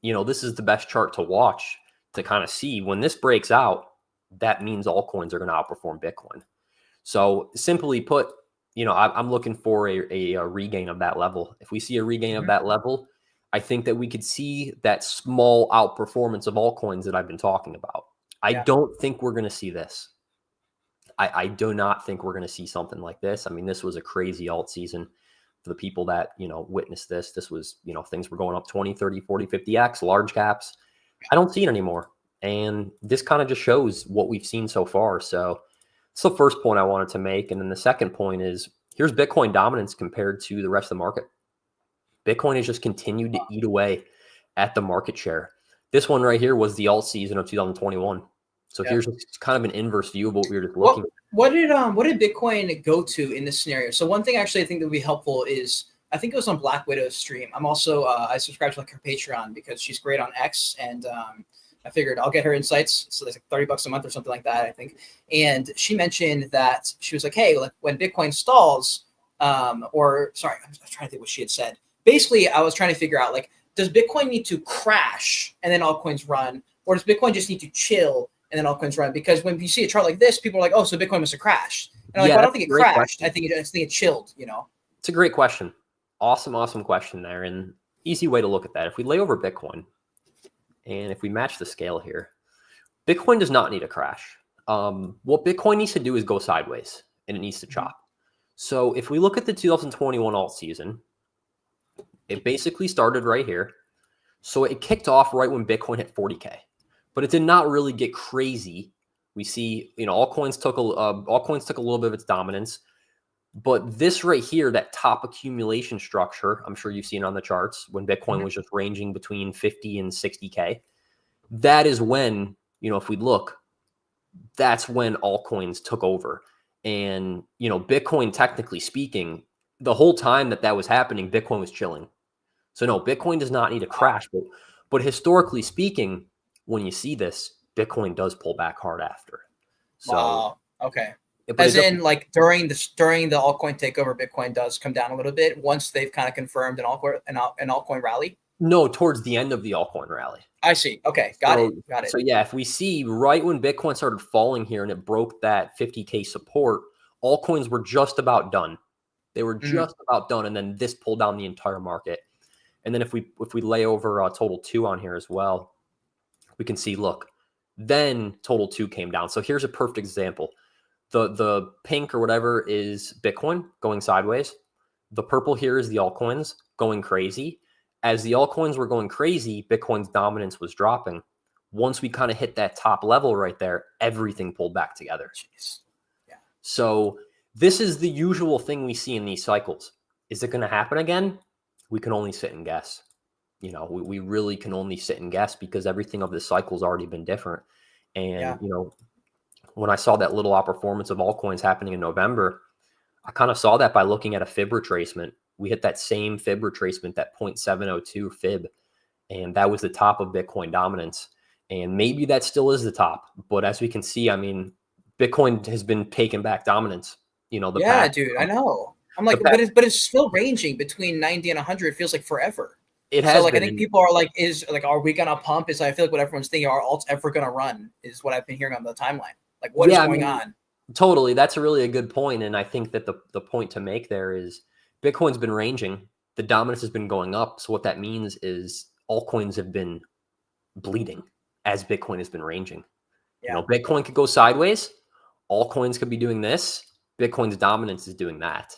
S2: this is the best chart to watch to kind of see when this breaks out, that means altcoins are going to outperform Bitcoin. So simply put, I'm looking for a regain of that level. If we see a regain of that level, I think that we could see that small outperformance of altcoins that I've been talking about. I don't think we're going to see this. I do not think we're going to see something like this. I mean, this was a crazy alt season for the people that, witnessed this. This was, things were going up 20, 30, 40, 50x, large caps. I don't see it anymore. And this kind of just shows what we've seen so far. So it's the first point I wanted to make. And then the second point is, here's Bitcoin dominance compared to the rest of the market. Bitcoin has just continued to eat away at the market share. This one right here was the alt season of 2021. So here's kind of an inverse view of what we were just looking at.
S1: What did Bitcoin go to in this scenario? So one thing actually I think that would be helpful is, I think it was on Black Widow's stream. I'm also I subscribe to her Patreon because she's great on X, and I figured I'll get her insights. So there's like $30 a month or something like that, I think. And she mentioned that she was like, hey, like when Bitcoin stalls, I'm trying to think what she had said. Basically, I was trying to figure out, like, does Bitcoin need to crash and then altcoins run, or does Bitcoin just need to chill and then altcoins run? Because when you see a chart like this, people are like, oh, so Bitcoin must have crashed. And I'm like, well, I don't think it crashed. I think it chilled,
S2: It's a great question. Awesome question there. And easy way to look at that. If we lay over Bitcoin and if we match the scale here, Bitcoin does not need a crash. What Bitcoin needs to do is go sideways and it needs to chop. So if we look at the 2021 alt season, it basically started right here. So it kicked off right when Bitcoin hit 40K, but it did not really get crazy. We see, altcoins took a little bit of its dominance, but this right here, that top accumulation structure, I'm sure you've seen on the charts when Bitcoin was just ranging between 50 and 60K. That is when, if we look, that's when altcoins took over. And, Bitcoin, technically speaking, the whole time that was happening, Bitcoin was chilling. So no, Bitcoin does not need a crash, but historically speaking, when you see this, Bitcoin does pull back hard after. So,
S1: wow. Okay. As in, like during the altcoin takeover, Bitcoin does come down a little bit once they've kind of confirmed an altcoin rally.
S2: No, towards the end of the altcoin rally.
S1: I see. Okay, got it.
S2: So yeah, if we see right when Bitcoin started falling here and it broke that 50K support, altcoins were just about done. They were just about done, and then this pulled down the entire market. And then if we lay over total 2 on here as well, we can see, look, then total 2 came down. So here's a perfect example. The pink or whatever is Bitcoin going sideways. The purple here is the altcoins going crazy. As the altcoins were going crazy, Bitcoin's dominance was dropping. Once we kind of hit that top level right there, everything pulled back together.
S1: Jeez. Yeah.
S2: So this is the usual thing we see in these cycles. Is it going to happen again? We can only sit and guess. we really can only sit and guess because everything of this cycle has already been different. And, when I saw that little outperformance of altcoins happening in November, I kind of saw that by looking at a fib retracement. We hit that same fib retracement, that 0.702 fib, and that was the top of Bitcoin dominance. And maybe that still is the top, but as we can see, I mean, Bitcoin has been taking back dominance.
S1: Dude, I know. I'm like, but it's still ranging between 90 and 100. It feels like forever.
S2: It
S1: So
S2: has
S1: like, I
S2: been.
S1: think people are like, are we gonna pump? I feel like what everyone's thinking, are alts ever gonna run? Is what I've been hearing on the timeline. Like, what is going on?
S2: Totally. That's really a good point. And I think that the point to make there is Bitcoin's been ranging. The dominance has been going up. So what that means is altcoins have been bleeding as Bitcoin has been ranging.
S1: Yeah.
S2: Bitcoin could go sideways. Altcoins could be doing this. Bitcoin's dominance is doing that.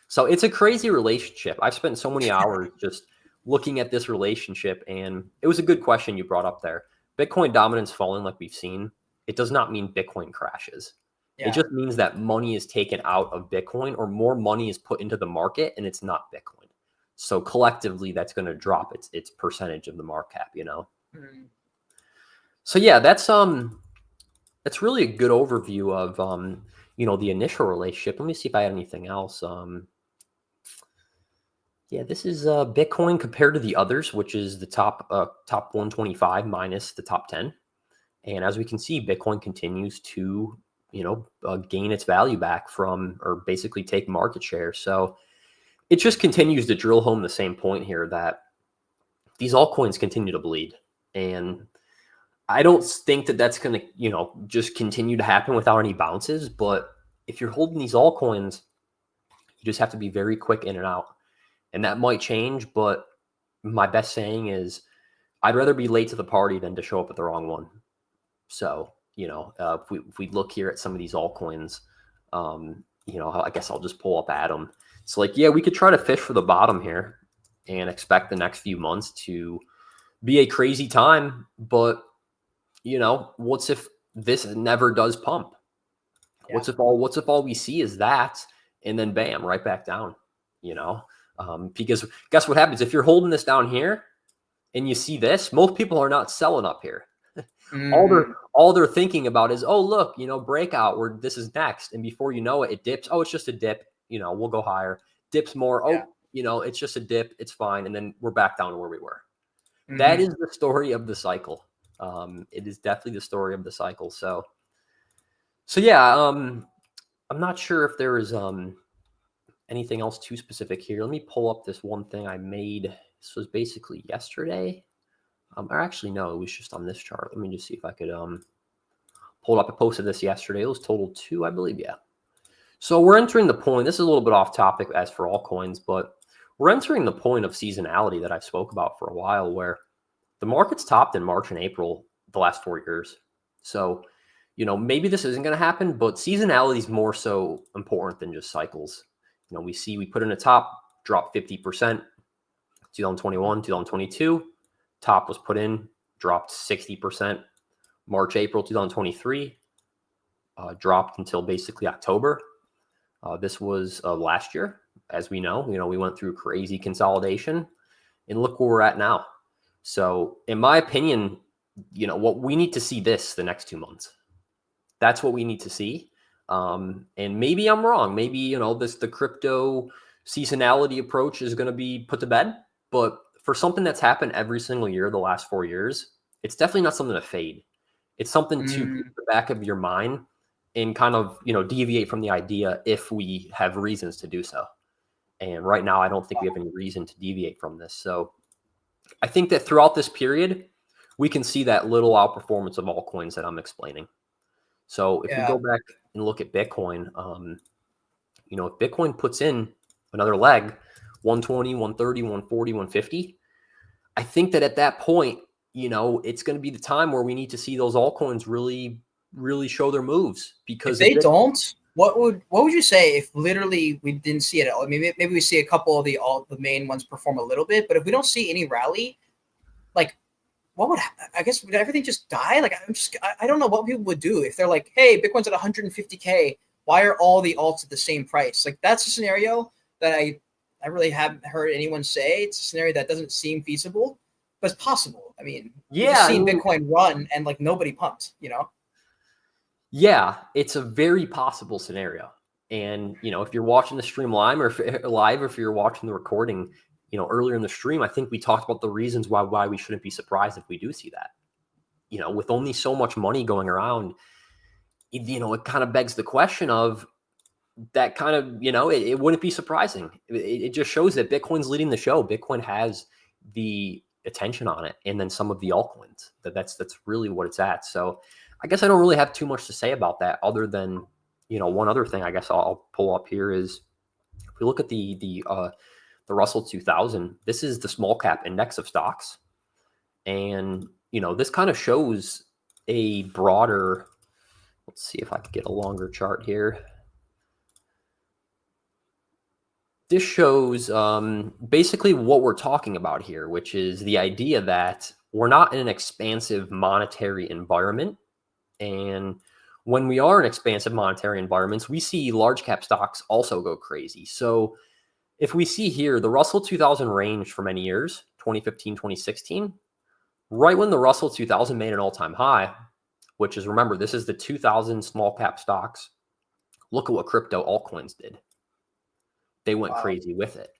S2: So it's a crazy relationship. I've spent so many hours just looking at this relationship, and it was a good question you brought up there. Bitcoin dominance falling like we've seen, it does not mean Bitcoin crashes. Yeah. It just means that money is taken out of Bitcoin or more money is put into the market and it's not Bitcoin. So collectively, that's going to drop its percentage of the market cap, Mm-hmm. So yeah, that's really a good overview of, the initial relationship. Let me see if I had anything else. Yeah, this is Bitcoin compared to the others, which is the top 125 minus the top 10. And as we can see, Bitcoin continues to, gain its value back from, or basically take market share. So it just continues to drill home the same point here that these altcoins continue to bleed. And I don't think that that's going to, just continue to happen without any bounces. But if you're holding these altcoins, you just have to be very quick in and out. And that might change, but my best saying is I'd rather be late to the party than to show up at the wrong one. So, if we look here at some of these altcoins, I guess I'll just pull up Atom. It's like, yeah, we could try to fish for the bottom here and expect the next few months to be a crazy time. But, what's if this never does pump? Yeah. What's if all we see is that, and then bam, right back down, because guess what happens if you're holding this down here and you see this, most people are not selling up here. All they're thinking about is, oh, look, breakout where this is next. And before you know it, it dips. Oh, it's just a dip. We'll go higher. Dips more. Oh, yeah. It's just a dip. It's fine. And then we're back down to where we were. Mm-hmm. That is the story of the cycle. It is definitely the story of the cycle. So yeah, I'm not sure if there is anything else too specific here. Let me pull up this one thing I made. This was basically yesterday. Or actually, no, it was just on this chart. Let me just see if I could pull it up. I posted this yesterday. It was total 2, I believe. Yeah. So we're entering the point. This is a little bit off topic as for altcoins, but we're entering the point of seasonality that I've spoke about for a while, where the market's topped in March and April the last 4 years. So, maybe this isn't going to happen, but seasonality is more so important than just cycles. We put in a top, dropped 50%, 2021, 2022. Top was put in, dropped 60%. March, April 2023, dropped until basically October. This was last year, as we know. We went through crazy consolidation, and look where we're at now. So, in my opinion, what we need to see the next 2 months. That's what we need to see. And maybe I'm wrong. Maybe the crypto seasonality approach is going to be put to bed, but for something that's happened every single year the last 4 years, it's definitely not something to fade. It's something to keep the back of your mind and kind of, deviate from the idea if we have reasons to do so. And right now, I don't think we have any reason to deviate from this. So I think that throughout this period, we can see that little outperformance of altcoins that I'm explaining. So if we go back and look at Bitcoin, if Bitcoin puts in another leg, 120, 130, 140, 150, I think that at that point, it's going to be the time where we need to see those altcoins really, really show their moves. Because
S1: if they don't, what would you say if literally we didn't see it at all? I mean, maybe we see a couple of the main ones perform a little bit, but if we don't see any rally, like, what would I guess would everything just die? Like, I don't know what people would do if they're like, hey, Bitcoin's at 150K. Why are all the alts at the same price? Like, that's a scenario that I really haven't heard anyone say. It's a scenario that doesn't seem feasible. but it's possible. I mean, we've
S2: Yeah,
S1: just seen Bitcoin run and like nobody pumped,
S2: Yeah, it's a very possible scenario. And, if you're watching the stream live or if you're watching the recording, earlier in the stream, I think we talked about the reasons why we shouldn't be surprised if we do see that. With only so much money going around, it kind of begs the question of that kind of, it wouldn't be surprising. It just shows that Bitcoin's leading the show. Bitcoin has the attention on it, and then some of the altcoins. That's really what it's at. So I guess I don't really have too much to say about that other than, one other thing I guess I'll pull up here is if we look at the Russell 2000, this is the small cap index of stocks. And, this kind of shows a broader, let's see if I could get a longer chart here. This shows basically what we're talking about here, which is the idea that we're not in an expansive monetary environment. And when we are in expansive monetary environments, we see large cap stocks also go crazy. So if we see here, the Russell 2000 ranged for many years, 2015, 2016, right when the Russell 2000 made an all-time high, which is, remember, this is the 2000 small cap stocks. Look at what crypto altcoins did. They went crazy with it.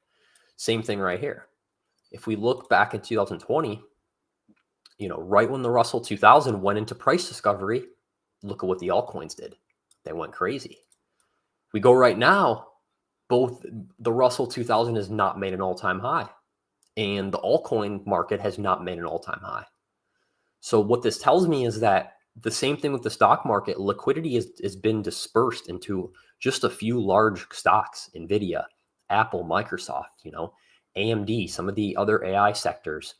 S2: Same thing right here. If we look back in 2020, right when the Russell 2000 went into price discovery, look at what the altcoins did. They went crazy. We go right now, both the Russell 2000 has not made an all-time high, and the altcoin market has not made an all-time high. So what this tells me is that the same thing with the stock market, liquidity has been dispersed into just a few large stocks, NVIDIA, Apple, Microsoft, AMD, some of the other AI sectors.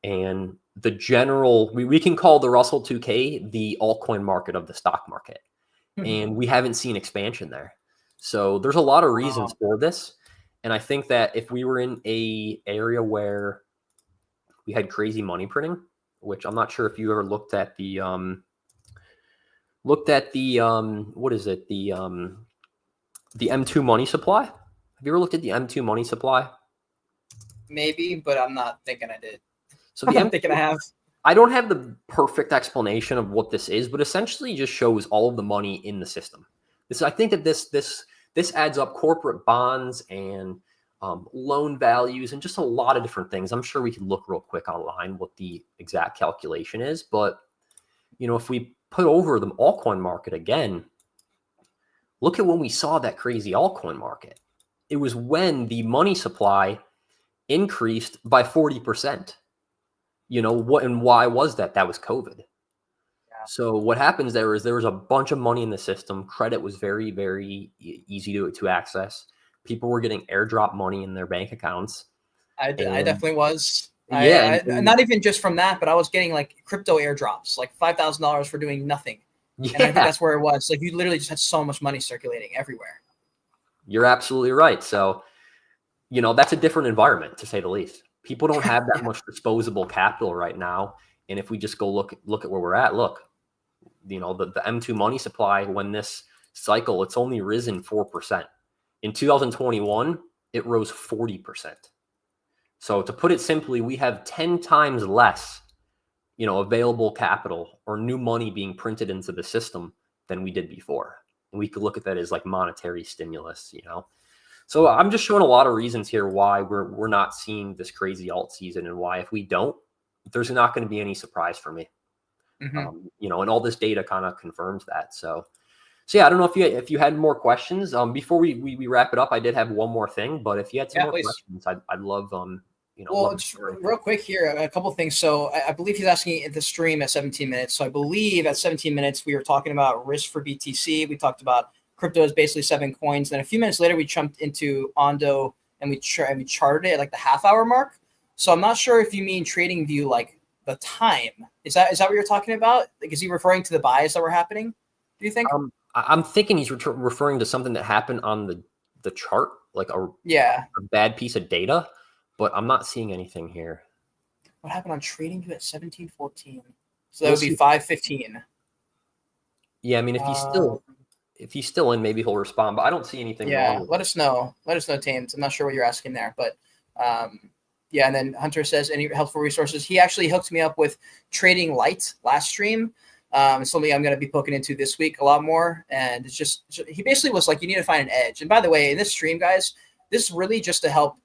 S2: And the general, we can call the Russell 2K the altcoin market of the stock market. And we haven't seen expansion there. So there's a lot of reasons for this. And I think that if we were in a area where we had crazy money printing, which I'm not sure if you ever looked at the what is it? The M2 money supply. Have you ever looked at the M2 money supply?
S1: Maybe, but I'm not thinking I did.
S2: So I'm
S1: thinking I have.
S2: I don't have the perfect explanation of what this is, but essentially just shows all of the money in the system. I think that this adds up corporate bonds and loan values and just a lot of different things. I'm sure we can look real quick online what the exact calculation is, but if we put over the altcoin market again, look at when we saw that crazy altcoin market. It was when the money supply increased by 40%. What and why was that? That was COVID. Yeah. So what happens there was a bunch of money in the system. Credit was very, very easy to access. People were getting airdrop money in their bank accounts.
S1: I definitely was.
S2: Yeah,
S1: not even just from that, but I was getting like crypto airdrops, like $5,000 for doing nothing. Yeah. And I think that's where it was. Like you literally just had so much money circulating everywhere.
S2: You're absolutely right. So, that's a different environment to say the least. People don't have that much disposable capital right now. And if we just go look at where we're at, look, the M2 money supply, when this cycle, it's only risen 4%. In 2021, it rose 40%. So to put it simply, we have 10 times less, available capital or new money being printed into the system than we did before. And we could look at that as like monetary stimulus, So I'm just showing a lot of reasons here why we're not seeing this crazy alt season, and why if we don't, there's not going to be any surprise for me. And all this data kind of confirms that. So yeah, I don't know if you had more questions before we wrap it up. I did have one more thing, but if you had some more questions, I'd love
S1: Well, just real quick here, a couple of things. So I believe he's asking at the stream at 17 minutes. So I believe at 17 minutes we were talking about risk for BTC. We talked about crypto is basically 7 coins. Then a few minutes later, we jumped into Ondo and we charted it at like the half-hour mark. So I'm not sure if you mean trading view like the time. Is that what you're talking about? Like, is he referring to the buys that were happening? Do you think?
S2: I'm thinking he's referring to something that happened on the chart, like a bad piece of data. But I'm not seeing anything here.
S1: What happened on trading view at 17:14? So that would be 5:15.
S2: Yeah, I mean, if he's still in, maybe he'll respond. But I don't see anything.
S1: Yeah, let us know. Let us know, Tames. I'm not sure what you're asking there, but Yeah, and then Hunter says, any helpful resources? He actually hooked me up with Trading Light last stream. Something I'm going to be poking into this week a lot more. And it's just, he basically was like, you need to find an edge. And by the way, in this stream, guys, this is really just to help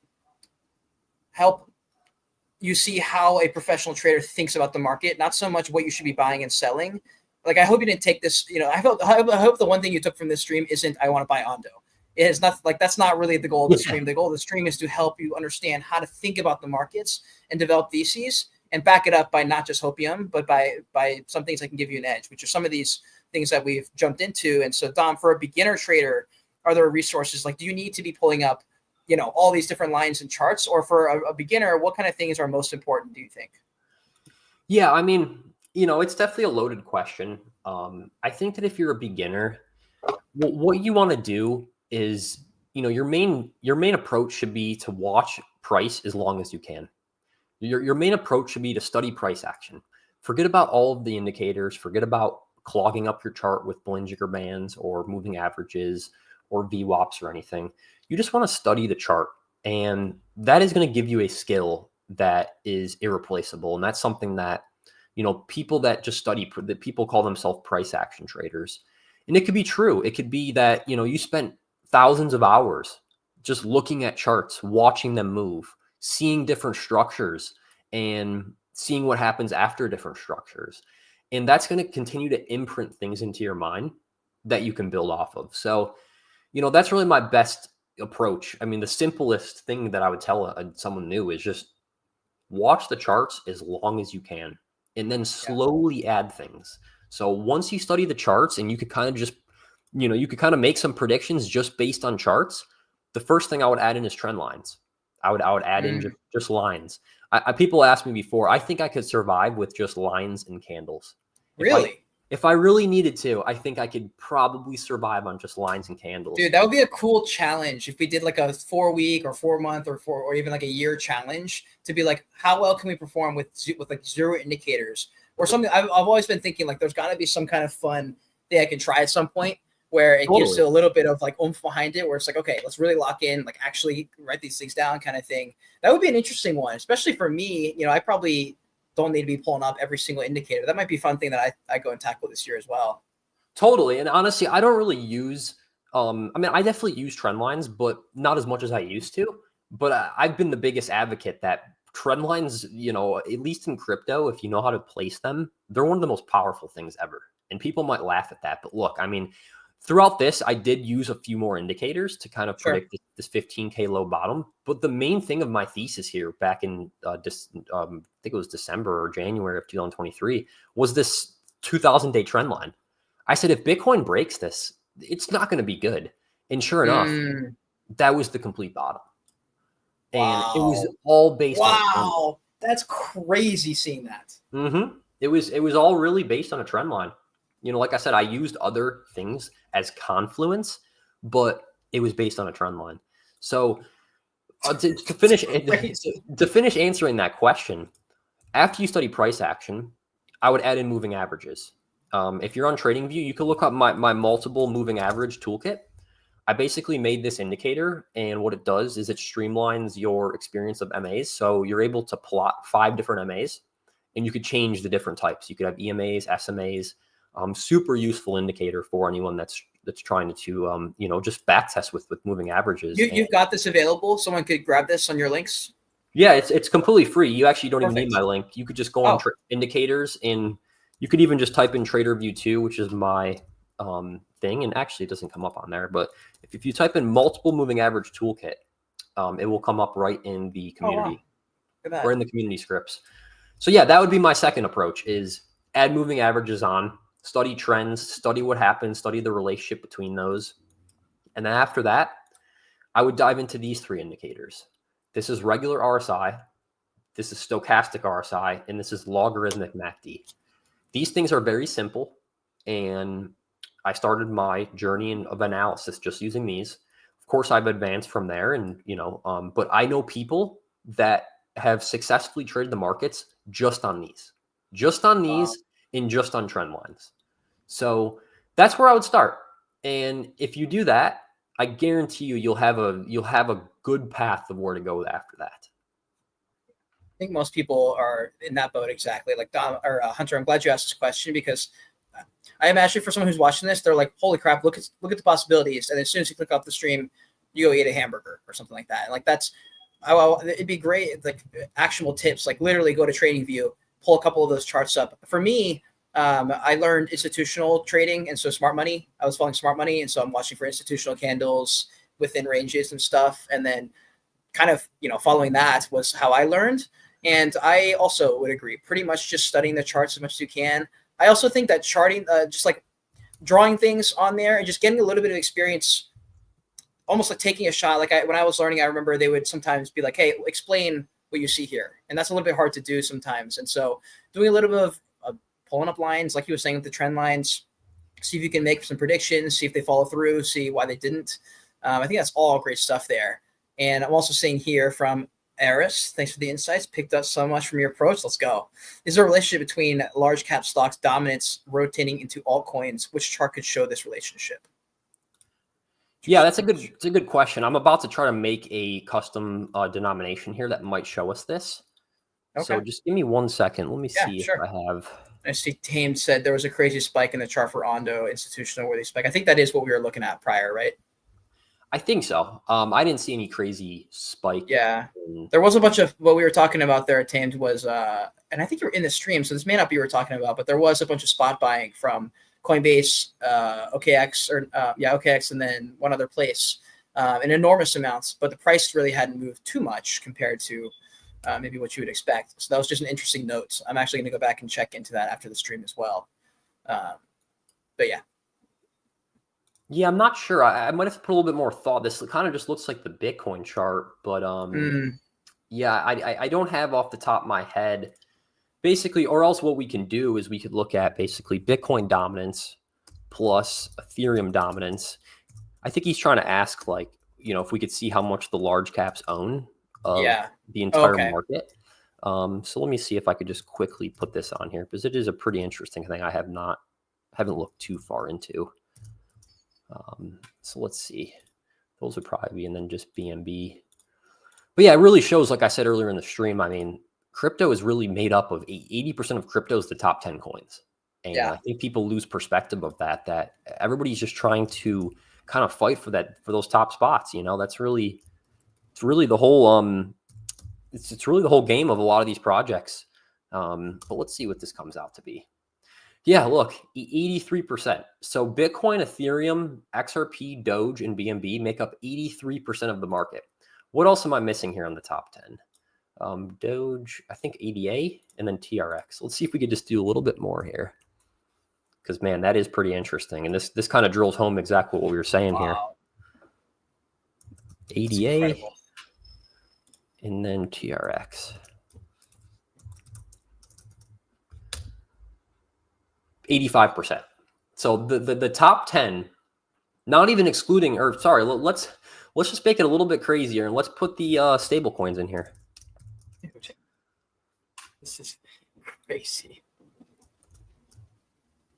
S1: you see how a professional trader thinks about the market, not so much what you should be buying and selling. Like, I hope you didn't take this, I hope the one thing you took from this stream isn't, I want to buy Ondo. It is not like, that's not really the goal of the stream. The goal of the stream is to help you understand how to think about the markets and develop theses and back it up by not just hopium, but by some things that can give you an edge, which are some of these things that we've jumped into. And so, Dom, for a beginner trader, are there resources? Like, do you need to be pulling up, all these different lines and charts? Or for a beginner, what kind of things are most important, do you think?
S2: Yeah, I mean, it's definitely a loaded question. I think that if you're a beginner, what you want to do is, your main approach should be to watch price as long as you can. Your main approach should be to study price action. Forget about all of the indicators. Forget about clogging up your chart with Bollinger Bands or moving averages or VWAPs or anything. You just want to study the chart, and that is going to give you a skill that is irreplaceable. And that's something that, people that just study, that people call themselves price action traders. And it could be true. It could be that, you spent thousands of hours just looking at charts, watching them move, seeing different structures and seeing what happens after different structures. And that's going to continue to imprint things into your mind that you can build off of. So, that's really my best approach. I mean, the simplest thing that I would tell someone new is just watch the charts as long as you can, and then slowly add things. So once you study the charts and you could kind of just, you could kind of make some predictions just based on charts. The first thing I would add in is trend lines. I would add in just lines. People asked me before, I think I could survive with just lines and candles.
S1: Really?
S2: If I really needed to, I think I could probably survive on just lines and candles.
S1: Dude, that would be a cool challenge if we did like a 4-week or 4-month or even like a year challenge to be like, how well can we perform with like zero indicators or something? I've always been thinking like there's got to be some kind of fun thing I can try at some point where it gives you a little bit of like oomph behind it, where it's like, okay, let's really lock in, like actually write these things down kind of thing. That would be an interesting one, especially for me. I probably don't need to be pulling up every single indicator. That might be a fun thing that I go and tackle this year as well.
S2: Totally. And honestly, I don't really use, I definitely use trend lines, but not as much as I used to. But I've been the biggest advocate that trend lines, at least in crypto, if you know how to place them, they're one of the most powerful things ever. And people might laugh at that. But look, throughout this, I did use a few more indicators to kind of predict this 15K low bottom. But the main thing of my thesis here back in, I think it was December or January of 2023, was this 2,000-day trend line. I said, if Bitcoin breaks this, it's not going to be good. And sure enough, that was the complete bottom. And it was all based on.
S1: Wow, that's crazy seeing that.
S2: It was all really based on a trend line. Like I said, I used other things as confluence, but it was based on a trend line. So to finish answering that question, after you study price action, I would add in moving averages. If you're on TradingView, you can look up my multiple moving average toolkit. I basically made this indicator, and what it does is it streamlines your experience of MAs. So you're able to plot 5 different MAs, and you could change the different types. You could have EMAs, SMAs. Super useful indicator for anyone that's trying to just back test with moving averages.
S1: You've got this available. Someone could grab this on your links.
S2: Yeah, it's completely free. You actually don't even need my link. You could just go on indicators, and you could even just type in TraderView 2, which is my thing. And actually, it doesn't come up on there. But if you type in multiple moving average toolkit, it will come up right in the community or in the community scripts. So yeah, that would be my second approach: is add moving averages on. Study trends, study what happens, study the relationship between those. And then after that, I would dive into these 3 indicators. This is regular RSI, this is stochastic RSI, and this is logarithmic MACD. These things are very simple, and I started my journey of analysis just using these. Of course, I've advanced from there, and but I know people that have successfully traded the markets just on these, and just on trend lines. So that's where I would start. And if you do that, I guarantee you'll have a good path of where to go after that.
S1: think most people are in that boat exactly. Like Dom or Hunter, I'm glad you asked this question because I imagine for someone who's watching this, they're like, "Holy crap! Look at the possibilities!" And as soon as you click off the stream, you go eat a hamburger or something like that. And like that's, it'd be great. Like actionable tips, like literally go to TradingView, pull a couple of those charts up. For me, I learned institutional trading, and so smart money. I was following smart money, and so I'm watching for institutional candles within ranges and stuff, and then kind of following that was how I learned. And I also would agree, pretty much just studying the charts as much as you can. I also think that charting, just like drawing things on there and just getting a little bit of experience, almost like taking a shot. Like when I was learning, I remember they would sometimes be like, "Hey, explain what you see here," and that's a little bit hard to do sometimes. And so doing a little bit of pulling up lines, like you were saying with the trend lines, see if you can make some predictions, see if they follow through, see why they didn't. I think that's all great stuff there. And I'm also seeing here from Eris, thanks for the insights. Picked up so much from your approach. Let's go. Is there a relationship between large cap stocks dominance rotating into altcoins? Which chart could show this relationship?
S2: Yeah, it's a good question. I'm about to try to make a custom denomination here that might show us this. Okay. So just give me 1 second. Let me see if I have.
S1: I see Tame said there was a crazy spike in the chart for Ondo institutional worthy spike. I think that is what we were looking at prior, right?
S2: I think so. I didn't see any crazy spike.
S1: Yeah. There was a bunch of what we were talking about there at Tamed was, and I think you were in the stream, so this may not be what we're talking about, but there was a bunch of spot buying from Coinbase, OKX, OKX, and then one other place in enormous amounts, but the price really hadn't moved too much compared to maybe what you would expect. So that was just an interesting note. I'm actually going to go back and check into that after the stream as well. But yeah.
S2: Yeah, I'm not sure. I might have to put a little bit more thought. This kind of just looks like the Bitcoin chart, but yeah, I don't have off the top of my head. Basically, or else what we can do is we could look at basically Bitcoin dominance plus Ethereum dominance. I think he's trying to ask, like, if we could see how much the large caps own of the entire market. So let me see if I could just quickly put this on here because it is a pretty interesting thing I haven't looked too far into. So let's see. Those would probably be, and then just BNB. But yeah, it really shows, like I said earlier in the stream, I mean, crypto is really made up of 80% of crypto is the top 10 coins. And I think people lose perspective of that everybody's just trying to kind of fight for those top spots. That's really, it's really the whole, it's really the whole game of a lot of these projects. But let's see what this comes out to be. Yeah, look, 83%. So Bitcoin, Ethereum, XRP, Doge, and BNB make up 83% of the market. What else am I missing here on the top 10? Doge, I think ADA, and then TRX. Let's see if we could just do a little bit more here. Because, man, that is pretty interesting. And this kind of drills home exactly what we were saying here. ADA, and then TRX. 85%. So the top 10, not even excluding, or sorry, let's just make it a little bit crazier and let's put the stable coins in here.
S1: This is crazy.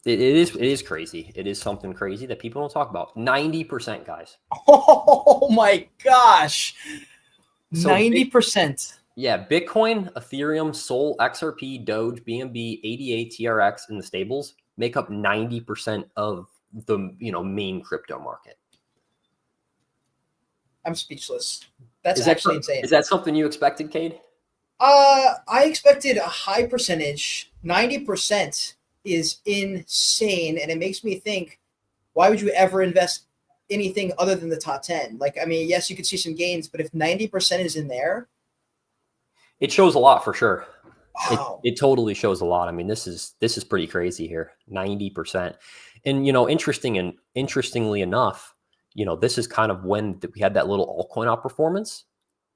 S2: It is crazy. It is something crazy that people don't talk about. 90%, guys.
S1: Oh my gosh. 90%.
S2: Yeah, Bitcoin, Ethereum, Sol, XRP, Doge, BNB, ADA, TRX, and the stables make up 90% of the main crypto market. I'm
S1: speechless. That's actually insane.
S2: Is that something you expected, Cade?
S1: I expected a high percentage. 90% is insane, and it makes me think, why would you ever invest anything other than the top 10? Like, I mean, yes, you could see some gains, but if 90% is in there,
S2: it shows a lot for sure.
S1: Wow.
S2: It totally shows a lot. I mean, this is pretty crazy here. 90%. And interestingly enough, this is kind of when we had that little altcoin outperformance.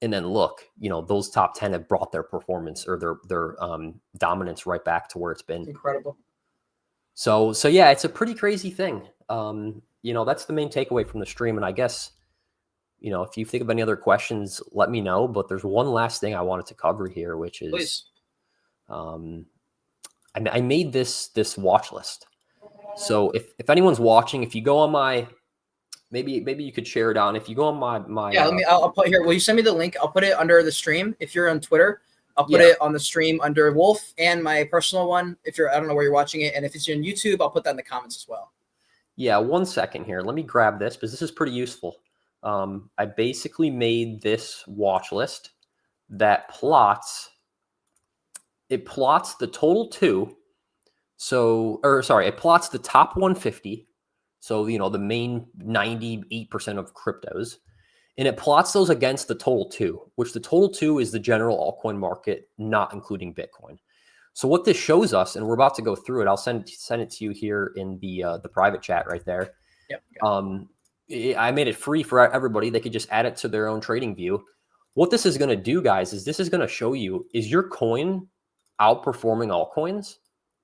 S2: And then look, those top 10 have brought their performance or their dominance right back to where it's been.
S1: Incredible.
S2: So yeah, it's a pretty crazy thing. That's the main takeaway from the stream. And I guess, if you think of any other questions, let me know. But there's one last thing I wanted to cover here, which is,
S1: please.
S2: I made this watch list. So if anyone's watching, if you go on my, maybe you could share it on. If you go on my
S1: I'll put here. Will you send me the link? I'll put it under the stream. If you're on Twitter, I'll put it on the stream under Wolf and my personal one. If you're, I don't know where you're watching it. And if it's on YouTube, I'll put that in the comments as well.
S2: Yeah, 1 second here. Let me grab this because this is pretty useful. I basically made this watch list that plots the total two. So, it plots the top 150. So, the main 98% of cryptos. And it plots those against the total two, which the total two is the general altcoin market, not including Bitcoin. So what this shows us, and we're about to go through it, I'll send it to you here in the private chat right there.
S1: Yep.
S2: I made it free for everybody. They could just add it to their own trading view. What this is going to do, guys, is this is going to show you, is your coin outperforming altcoins,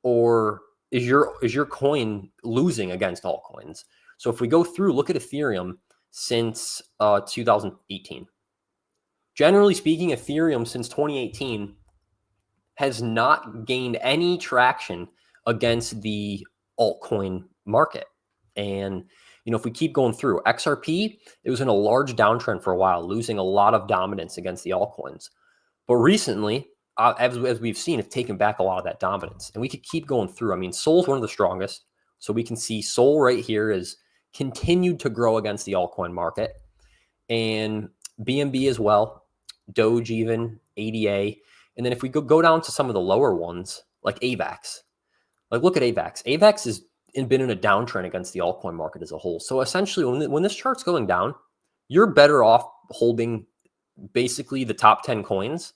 S2: or is your coin losing against altcoins? So if we go through, look at Ethereum since 2018. Generally speaking, Ethereum since 2018 has not gained any traction against the altcoin market. And, if we keep going through, XRP, it was in a large downtrend for a while, losing a lot of dominance against the altcoins. But recently, as we've seen, it's taken back a lot of that dominance. And we could keep going through. I mean, Sol's one of the strongest. So we can see Sol right here is continued to grow against the altcoin market. And BNB as well, Doge even, ADA. And then if we go down to some of the lower ones, like AVAX, look at AVAX. AVAX has been in a downtrend against the altcoin market as a whole. So essentially, when this chart's going down, you're better off holding basically the top 10 coins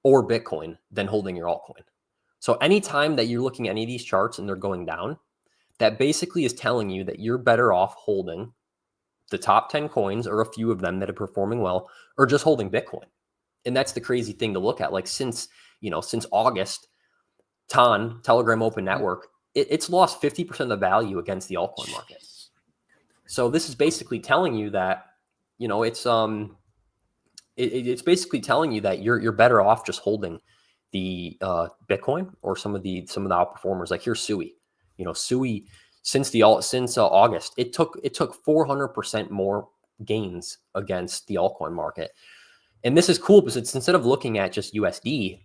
S2: or Bitcoin than holding your altcoin. So anytime that you're looking at any of these charts and they're going down, that basically is telling you that you're better off holding the top 10 coins or a few of them that are performing well, or just holding Bitcoin. And that's the crazy thing to look at. Like since August, Telegram Open Network, it's lost 50% of the value against the altcoin market. So this is basically telling you that, it's basically telling you that you're better off just holding the Bitcoin or some of the outperformers. Like here's Sui. Sui since August, it took 400% more gains against the altcoin market. And this is cool because it's, instead of looking at just USD,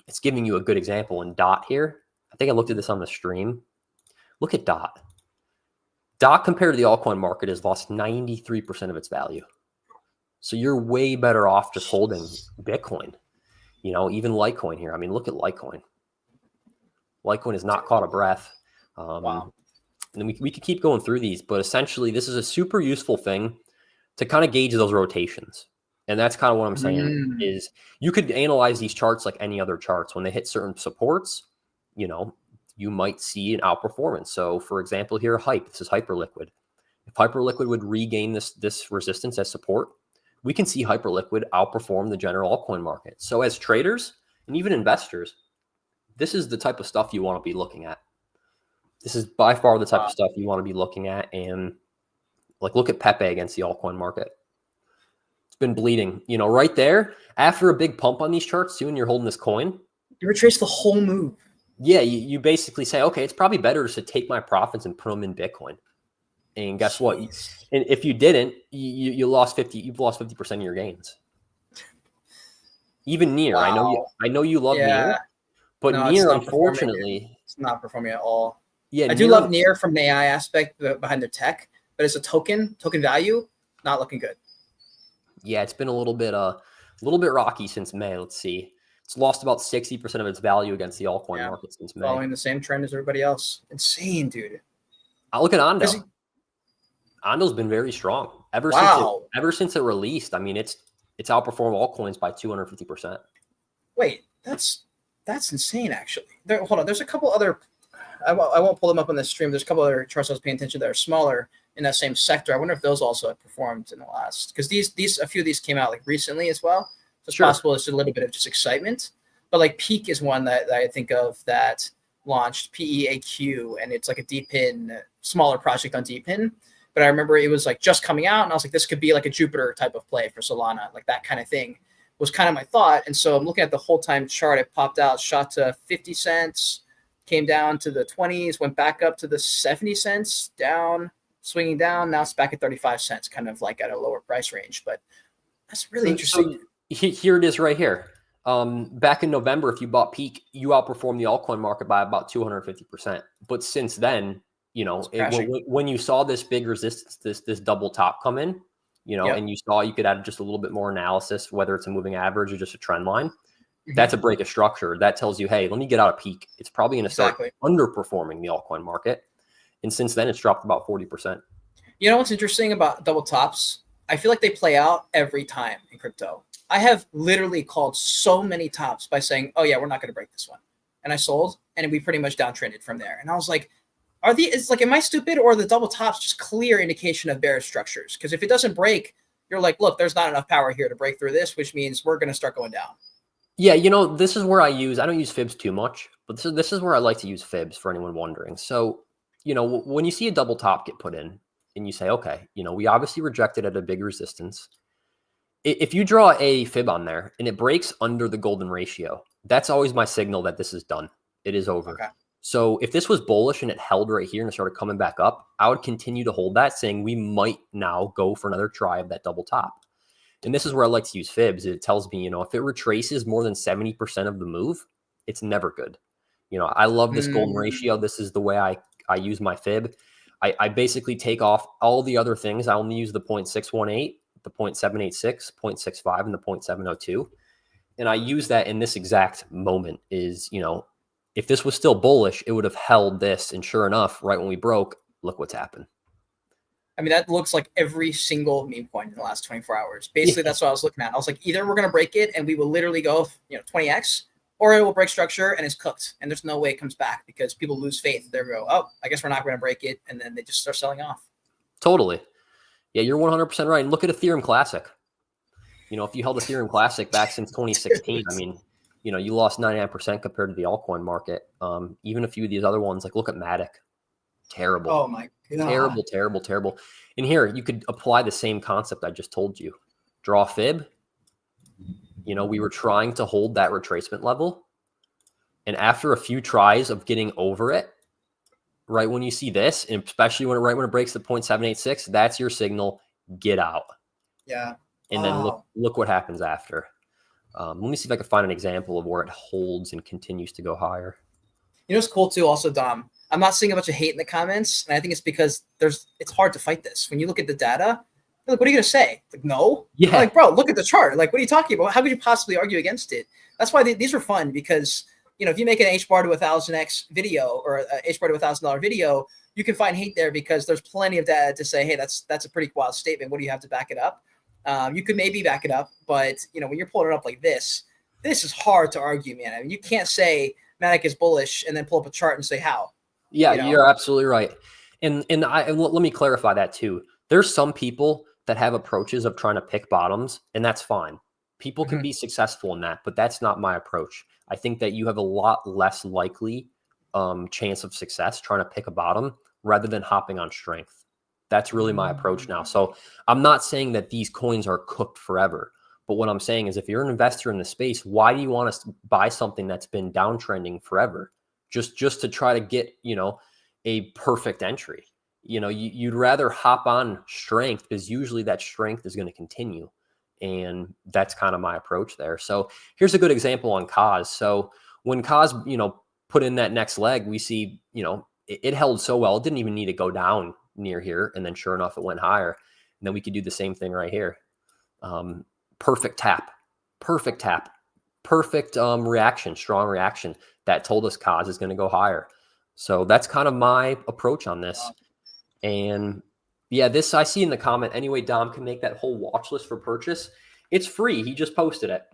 S2: it's giving you a good example in DOT here. I think I looked at this on the stream. Look at DOT. DOT compared to the altcoin market has lost 93% of its value. So you're way better off just holding Bitcoin. Even Litecoin here. I mean, look at Litecoin. Litecoin has not caught a breath.
S1: Wow.
S2: And we could keep going through these, but essentially this is a super useful thing to kind of gauge those rotations. And that's kind of what I'm saying is you could analyze these charts like any other charts. When they hit certain supports, you might see an outperformance. So for example, here, this is Hyperliquid. If Hyperliquid would regain this resistance as support, we can see Hyperliquid outperform the general altcoin market. So as traders and even investors, this is the type of stuff you want to be looking at. This is by far the type of stuff you want to be looking at. And look at Pepe against the altcoin market. It's been bleeding, right there. After a big pump on these charts too, and you're holding this coin,
S1: you retrace the whole move.
S2: Yeah, you basically say, okay, it's probably better to take my profits and put them in Bitcoin. And guess what? And if you didn't, you've lost 50% of your gains. Even Near, wow. I know you love Near, but no, Near, unfortunately,
S1: it's not performing at all.
S2: Yeah,
S1: I do love Near from the AI aspect behind their tech, but as a token value, not looking good.
S2: Yeah, it's been a little bit rocky since May. Let's see. It's lost about 60% of its value against the altcoin market since May.
S1: Following the same trend as everybody else. Insane, dude.
S2: I look at Ondo. Ondo's been very strong ever since it released. I mean, it's outperformed altcoins by 250%.
S1: Wait, that's insane. Actually, hold on. There's a couple other. I won't pull them up on the stream. There's a couple other charts I was paying attention to that are smaller in that same sector. I wonder if those also have performed in the last, because a few of these came out like recently as well. So it's possible it's a little bit of just excitement. But like Peak is one that I think of that launched PEAQ, and it's like a DeepIn, smaller project on DeepIn. But I remember it was like just coming out, and I was like, this could be like a Jupiter type of play for Solana, like that kind of thing was kind of my thought. And so I'm looking at the whole time chart. It popped out, shot to 50 cents, came down to the 20s, went back up to the 70 cents, down, swinging down. Now it's back at 35 cents, kind of like at a lower price range. But that's really interesting.
S2: So here it is right here. Back in November, if you bought peak, you outperformed the altcoin market by about 250%. But since then, when you saw this big resistance, this double top come in, and you saw you could add just a little bit more analysis, whether it's a moving average or just a trend line. That's a break of structure. That tells you, hey, let me get out of peak. It's probably going to start underperforming the altcoin market. And since then, it's dropped about 40%.
S1: You know what's interesting about double tops? I feel like they play out every time in crypto. I have literally called so many tops by saying, oh yeah, we're not going to break this one. And I sold, and we pretty much downtrended from there. And I was like, am I stupid, or are the double tops just clear indication of bearish structures? Because if it doesn't break, you're like, look, there's not enough power here to break through this, which means we're going to start going down.
S2: Yeah, this is where I don't use fibs too much, but this is where I like to use fibs for anyone wondering. So, when you see a double top get put in and you say, okay, we obviously rejected at a big resistance. If you draw a fib on there and it breaks under the golden ratio, that's always my signal that this is done. It is over. Okay. So if this was bullish and it held right here and it started coming back up, I would continue to hold that, saying we might now go for another try of that double top. And this is where I like to use fibs. It tells me, if it retraces more than 70% of the move, it's never good. I love this golden ratio. This is the way I use my fib. I basically take off all the other things. I only use the 0.618, the 0.786, 0.65, and the 0.702. And I use that in this exact moment is, if this was still bullish, it would have held this. And sure enough, right when we broke, look what's happened.
S1: I mean, that looks like every single meme coin in the last 24 hours. Basically, That's what I was looking at. I was like, either we're going to break it and we will literally go, 20x, or it will break structure and it's cooked. And there's no way it comes back because people lose faith. They go, oh, I guess we're not going to break it. And then they just start selling off.
S2: Totally. Yeah, you're 100% right. And look at Ethereum Classic. If you held Ethereum Classic back since 2016, I mean, you lost 99% compared to the altcoin market. Even a few of these other ones, like look at Matic. Terrible.
S1: Oh my God.
S2: Terrible. And here you could apply the same concept I just told you. Draw fib. We were trying to hold that retracement level. And after a few tries of getting over it, right when you see this, and especially when it breaks the 0.786, that's your signal. Get out.
S1: Yeah.
S2: And then look what happens after. Let me see if I can find an example of where it holds and continues to go higher.
S1: It's cool too. Also, Dom, I'm not seeing a bunch of hate in the comments, and I think it's because it's hard to fight this. When you look at the data, you're like, what are you gonna say? Like, no.
S2: Yeah.
S1: Like, bro, look at the chart. Like, what are you talking about? How could you possibly argue against it? That's why these are fun, because if you make an H bar to 1000x video or a H bar to $1,000 video, you can find hate there because there's plenty of data to say, hey, that's a pretty wild statement. What do you have to back it up? You could maybe back it up, but when you're pulling it up like this is hard to argue, man. I mean, you can't say Matic is bullish and then pull up a chart and say how.
S2: Yeah, you're absolutely right. And let me clarify that too. There's some people that have approaches of trying to pick bottoms, and that's fine. People can be successful in that, but that's not my approach. I think that you have a lot less likely chance of success trying to pick a bottom rather than hopping on strength. That's really my approach now. So I'm not saying that these coins are cooked forever, but what I'm saying is if you're an investor in the space, why do you want to buy something that's been downtrending forever? Just to try to get, a perfect entry. You'd rather hop on strength because usually that strength is going to continue. And that's kind of my approach there. So here's a good example on Kaz. So when Kaz, put in that next leg, we see, it held so well, it didn't even need to go down near here. And then sure enough, it went higher. And then we could do the same thing right here. Perfect tap, perfect reaction, strong reaction that told us Kaz is going to go higher. So that's kind of my approach on this. And yeah, this I see in the comment. Anyway, Dom can make that whole watch list for purchase. It's free. He just posted it.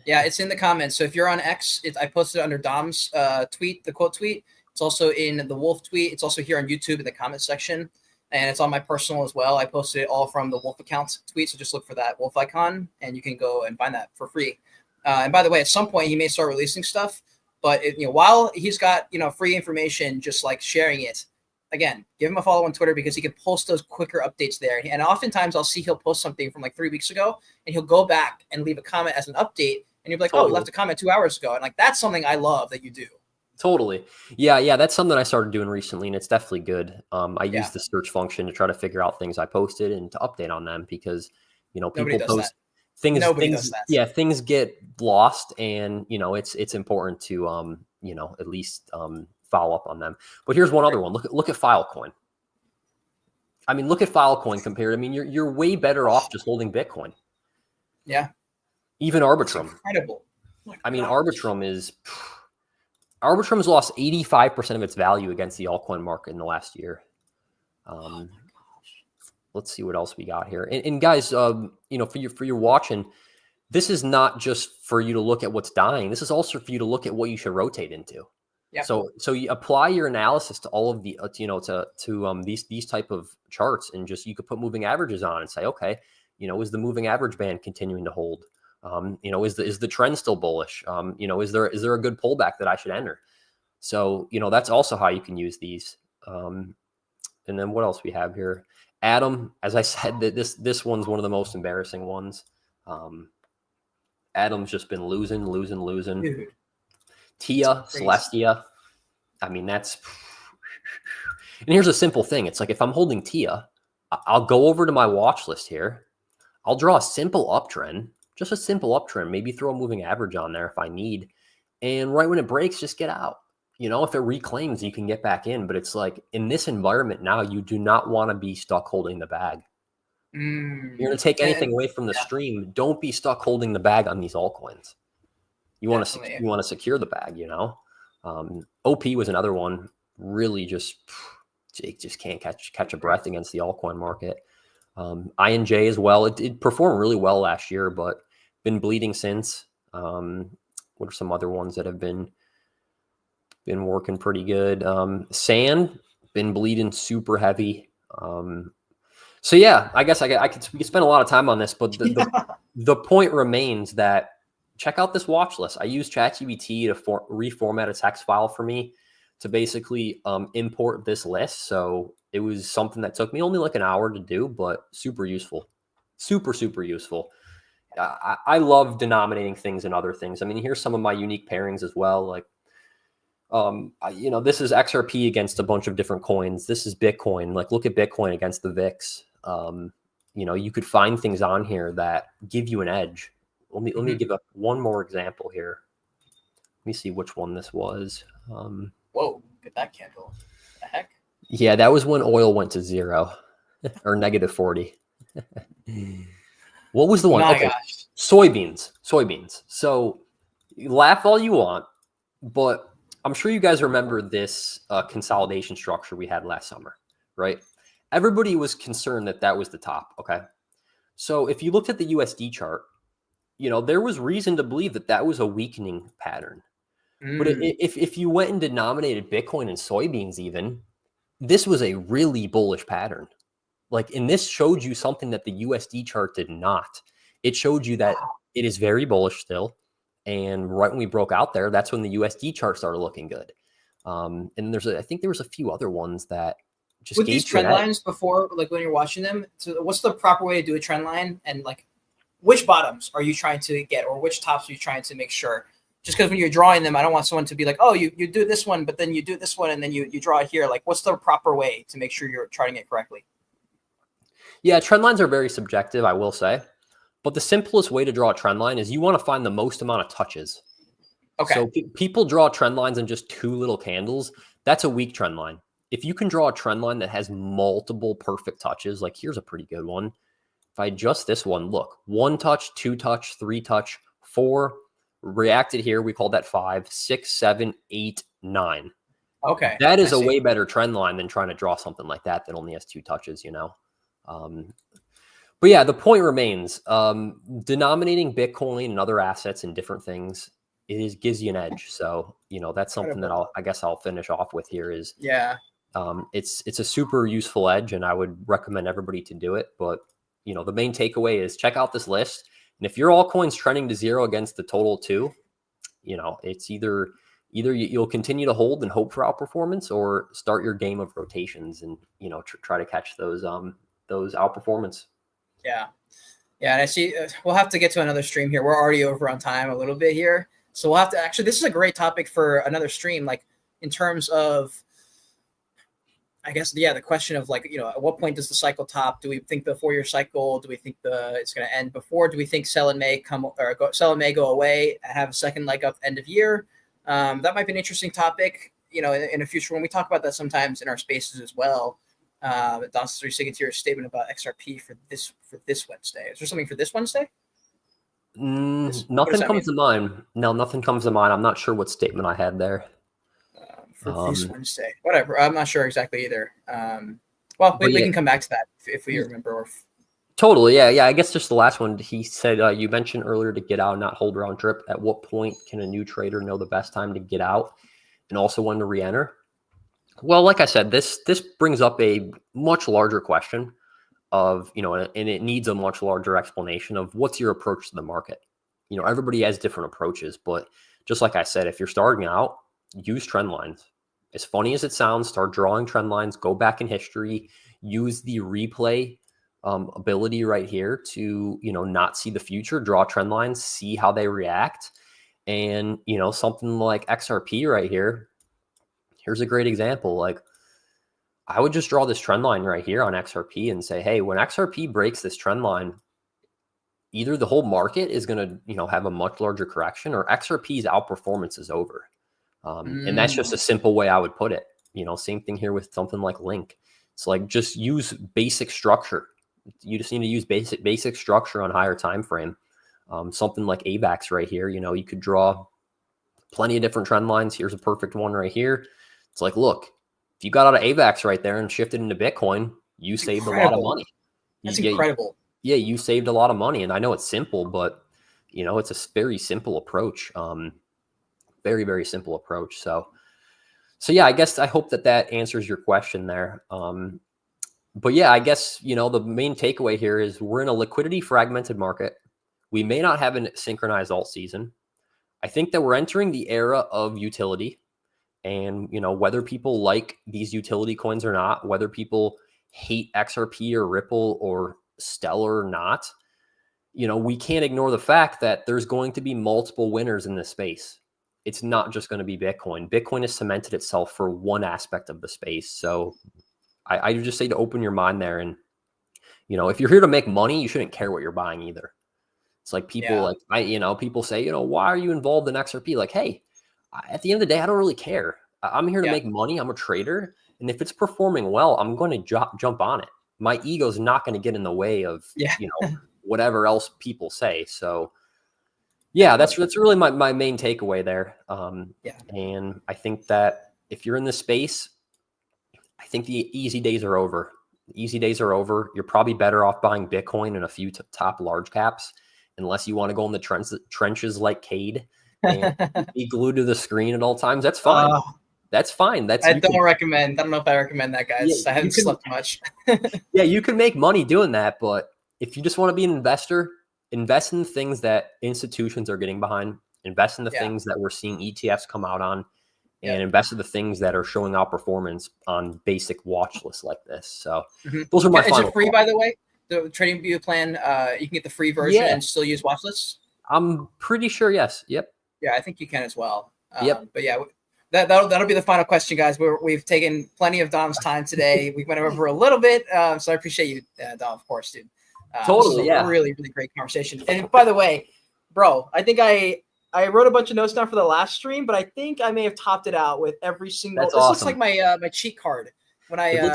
S1: Yeah, it's in the comments. So if you're on X, I posted it under Dom's tweet, the quote tweet. It's also in the Wolf tweet. It's also here on YouTube in the comment section. And it's on my personal as well. I posted it all from the Wolf account tweet. So just look for that Wolf icon and you can go and find that for free. And by the way, at some point he may start releasing stuff, but while he's got, free information, just like sharing it, again, give him a follow on Twitter because he can post those quicker updates there. And oftentimes I'll see he'll post something from like 3 weeks ago and he'll go back and leave a comment as an update. And you'll be like, totally. Oh, left a comment 2 hours ago. And like, that's something I love that you do.
S2: Totally. Yeah. That's something I started doing recently and it's definitely good. I use the search function to try to figure out things I posted and to update on them because, people post.
S1: does that.
S2: Yeah, things get lost, and it's important to at least follow up on them. But here's one other one. Look at Filecoin. I mean, look at Filecoin compared. I mean, you're way better off just holding Bitcoin.
S1: Yeah.
S2: Even Arbitrum.
S1: It's incredible.
S2: I mean, Arbitrum's lost 85% of its value against the altcoin market in the last year. Let's see what else we got here. And guys, for your watching, this is not just for you to look at what's dying. This is also for you to look at what you should rotate into.
S1: Yep.
S2: So you apply your analysis to all of the to these type of charts, and just you could put moving averages on and say, okay, is the moving average band continuing to hold? Is the trend still bullish? Is there a good pullback that I should enter? So that's also how you can use these. And then what else we have here? Atom, as I said, that this one's one of the most embarrassing ones. Atom's just been losing.
S1: Dude.
S2: Tia, Celestia. I mean, and here's a simple thing. It's like if I'm holding Tia, I'll go over to my watch list here. I'll draw a simple uptrend, just a simple uptrend, maybe throw a moving average on there if I need. And right when it breaks, just get out. If it reclaims, you can get back in. But it's like in this environment now, you do not want to be stuck holding the bag. You're going to take anything away from the stream. Don't be stuck holding the bag on these altcoins. You want to secure the bag, OP was another one. Really, just can't catch a breath against the altcoin market. INJ as well. It performed really well last year, but been bleeding since. What are some other ones that have been working pretty good? Sand been bleeding super heavy. So yeah, I guess we could spend a lot of time on this, but the point remains that check out this watch list. I use ChatGPT to reformat a text file for me to basically import this list. So it was something that took me only like an hour to do, but super useful, super useful. I love denominating things and other things. I mean, here's some of my unique pairings as well. Like, this is XRP against a bunch of different coins. This is Bitcoin. Like, look at Bitcoin against the VIX. You could find things on here that give you an edge. Let me give up one more example here. Let me see which one this was.
S1: Whoa, look at that candle. What the heck?
S2: Yeah, that was when oil went to 0 or -40. What was the one?
S1: My gosh.
S2: Soybeans. So laugh all you want, but I'm sure you guys remember this consolidation structure we had last summer, right? Everybody was concerned that was the top, okay? So if you looked at the USD chart, there was reason to believe that was a weakening pattern. But if you went and denominated Bitcoin and soybeans even, this was a really bullish pattern. And this showed you something that the USD chart did not. It showed you that it is very bullish still. And right when we broke out there, that's when the USD chart started looking good. And I think there was a few other ones that just
S1: with these trend lines before, like when you're watching them. So what's the proper way to do a trend line? And like, which bottoms are you trying to get, or which tops are you trying to make sure? Just because when you're drawing them, I don't want someone to be like, oh, you do this one, but then you do this one, and then you draw it here. Like, what's the proper way to make sure you're charting it correctly?
S2: Yeah, trend lines are very subjective, I will say. But the simplest way to draw a trend line is you want to find the most amount of touches. Okay. So people draw trend lines in just 2 little candles. That's a weak trend line. If you can draw a trend line that has multiple perfect touches, like here's a pretty good one. If I adjust this one, look, 1 touch, 2 touch, 3 touch, 4, reacted here. We call that 5, 6, 7, 8, 9.
S1: Okay.
S2: That is a way better trend line than trying to draw something like that only has 2 touches, But yeah, the point remains, denominating Bitcoin and other assets and different things, gives you an edge. So, that's something that I'll finish off with here is, it's a super useful edge, and I would recommend everybody to do it. But, the main takeaway is check out this list. And if your altcoin's trending to 0 against the total 2, it's either you'll continue to hold and hope for outperformance, or start your game of rotations and, try to catch those outperformance.
S1: Yeah. And I see we'll have to get to another stream here. We're already over on time a little bit here. So we'll have to this is a great topic for another stream, like in terms of, I guess, yeah, the question of like, at what point does the cycle top? Do we think the 4-year cycle? Do we think it's going to end before? Do we think sell and may go away and have a second leg up end of year? That might be an interesting topic, in the future when we talk about that sometimes in our spaces as well. Don's sticking to your statement about XRP for this Wednesday. Is there something for this Wednesday?
S2: Nothing comes to mind. No, nothing comes to mind. I'm not sure what statement I had there.
S1: For this Wednesday, whatever. I'm not sure exactly either. We can come back to that if we remember.
S2: Totally, yeah. I guess just the last one. He said you mentioned earlier to get out, not hold round trip. At what point can a new trader know the best time to get out, and also when to re-enter? Well, like I said, this brings up a much larger question of, and it needs a much larger explanation of what's your approach to the market. Everybody has different approaches, but just like I said, if you're starting out, use trend lines. As funny as it sounds, start drawing trend lines, go back in history, use the replay ability right here to, not see the future, draw trend lines, see how they react. And, something like XRP right here, here's a great example. Like, I would just draw this trend line right here on XRP and say, hey, when XRP breaks this trend line, either the whole market is going to, have a much larger correction, or XRP's outperformance is over. And that's just a simple way I would put it. Same thing here with something like Link. It's like, just use basic structure. You just need to use basic structure on higher time frame. Something like AVAX right here, you could draw plenty of different trend lines. Here's a perfect one right here. It's like, look, if you got out of AVAX right there and shifted into Bitcoin, you saved a lot of money.
S1: That's incredible.
S2: Yeah, you saved a lot of money. And I know it's simple, but, it's a very simple approach. Very, very simple approach. So yeah, I guess I hope that answers your question there. But yeah, I guess, the main takeaway here is we're in a liquidity fragmented market. We may not have a synchronized alt season. I think that we're entering the era of utility. And, whether people like these utility coins or not, whether people hate XRP or Ripple or Stellar or not, we can't ignore the fact that there's going to be multiple winners in this space. It's not just going to be Bitcoin. Bitcoin has cemented itself for one aspect of the space. So I just say to open your mind there. And, if you're here to make money, you shouldn't care what you're buying either. It's like people people say, why are you involved in XRP? Like, hey, at the end of the day, I don't really care. I'm here to make money. I'm a trader. And if it's performing well, I'm going to jump on it. My ego's not going to get in the way of, whatever else people say. So yeah, that's really my main takeaway there. And I think that if you're in this space, I think the easy days are over. The easy days are over. You're probably better off buying Bitcoin and a few top large caps, unless you want to go in the trenches like Cade and be glued to the screen at all times. That's fine. That's fine.
S1: I don't recommend. I don't know if I recommend that, guys. I haven't slept much.
S2: Yeah, you can make money doing that, but if you just want to be an investor, invest in the things that institutions are getting behind. Invest in the things that we're seeing ETFs come out on, and invest in the things that are showing out performance on basic watch lists like this. So those are my final.
S1: Is it free, by the way? The Trading View plan, you can get the free version and still use watch lists?
S2: I'm pretty sure, yes. Yep.
S1: Yeah, I think you can as well.
S2: Yep.
S1: But yeah, that'll be the final question, guys. We've taken plenty of Dom's time today. We went over a little bit, so I appreciate you, Dom, of course, dude.
S2: Totally,
S1: yeah. Really, really great conversation. And by the way, bro, I think I wrote a bunch of notes down for the last stream, but I think I may have topped it out with every single.
S2: That's
S1: this
S2: awesome.
S1: looks like my cheat card when I in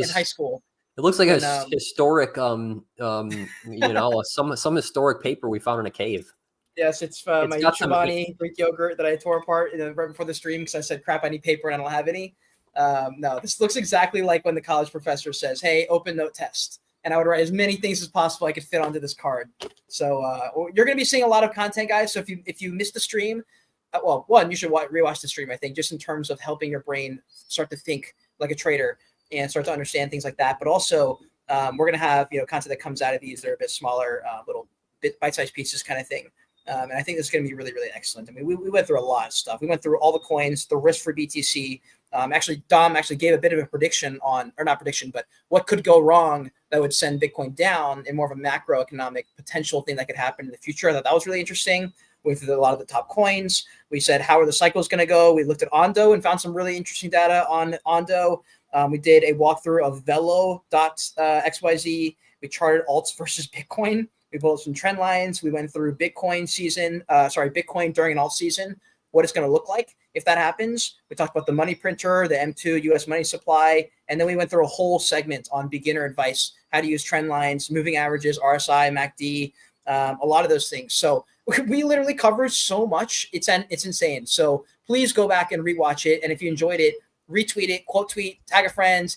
S1: high school.
S2: It looks like a historic, some historic paper we found in a cave.
S1: Yes, it's my Chobani Greek yogurt that I tore apart right before the stream because I said, crap, I need paper and I don't have any. No, this looks exactly like when the college professor says, hey, open note test. And I would write as many things as possible I could fit onto this card. So you're going to be seeing a lot of content, guys. So if you missed the stream, one, you should rewatch the stream, I think, just in terms of helping your brain start to think like a trader and start to understand things like that. But also, we're going to have content that comes out of these that are a bit smaller, little bite-sized pieces kind of thing. And I think this is going to be really, really excellent. I mean, we went through a lot of stuff. We went through all the coins, the risk for BTC. Actually, Dom gave a bit of a prediction but what could go wrong that would send Bitcoin down in more of a macroeconomic potential thing that could happen in the future. I thought that was really interesting. We went through a lot of the top coins. We said, how are the cycles going to go? We looked at Ondo and found some really interesting data on Ondo. We did a walkthrough of Velo.xyz. We charted alts versus Bitcoin. We built some trend lines. We went through Bitcoin during an alt season, what it's going to look like if that happens. We talked about the money printer, the M2 US money supply, and then we went through a whole segment on beginner advice, how to use trend lines, moving averages, RSI, MACD, a lot of those things. So we literally covered so much. It's insane. So please go back and rewatch it. And if you enjoyed it, retweet it, quote tweet, tag a friend.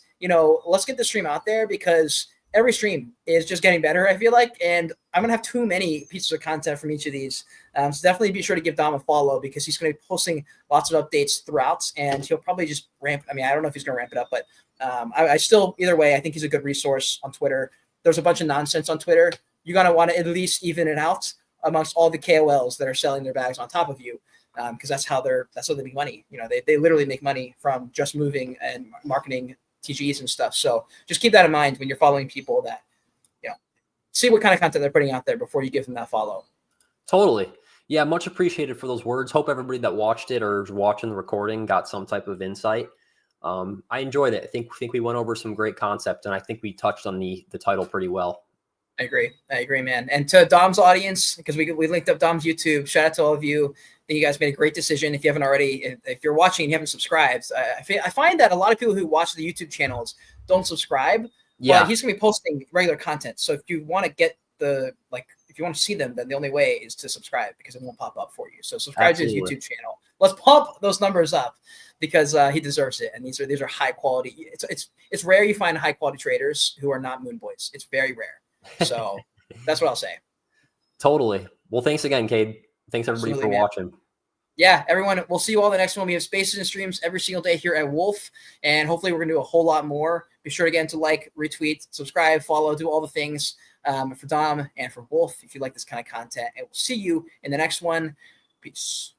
S1: Let's get the stream out there because every stream is just getting better, I feel like. And I'm going to have too many pieces of content from each of these. So definitely be sure to give Dom a follow because he's going to be posting lots of updates throughout. And he'll probably just ramp. I mean, I don't know if he's going to ramp it up, but I still, either way, I think he's a good resource on Twitter. There's a bunch of nonsense on Twitter. You're going to want to at least even it out amongst all the KOLs that are selling their bags on top of you. Because that's how they make money. They literally make money from just moving and marketing TGs and stuff. So just keep that in mind when you're following people that, see what kind of content they're putting out there before you give them that follow.
S2: Totally. Yeah. Much appreciated for those words. Hope everybody that watched it or is watching the recording got some type of insight. I enjoyed it. I think we went over some great concepts and I think we touched on the title pretty well.
S1: I agree, man. And to Dom's audience, because we linked up Dom's YouTube, shout out to all of you. I think you guys made a great decision. If you haven't already, if you're watching and you haven't subscribed, I find that a lot of people who watch the YouTube channels don't subscribe. Yeah. But he's going to be posting regular content. So if you want to get if you want to see them, then the only way is to subscribe because it won't pop up for you. So subscribe to his YouTube channel. Let's pump those numbers up because he deserves it. And these are high quality. It's rare you find high quality traders who are not moon boys. It's very rare. So that's what I'll say.
S2: Totally. Well, thanks again, Cade. Thanks everybody for watching.
S1: Yeah, everyone. We'll see you all the next one. We have spaces and streams every single day here at Wolf, and hopefully we're gonna do a whole lot more. Be sure again to like, retweet, subscribe, follow, do all the things for Dom and for Wolf if you like this kind of content. And we'll see you in the next one. Peace.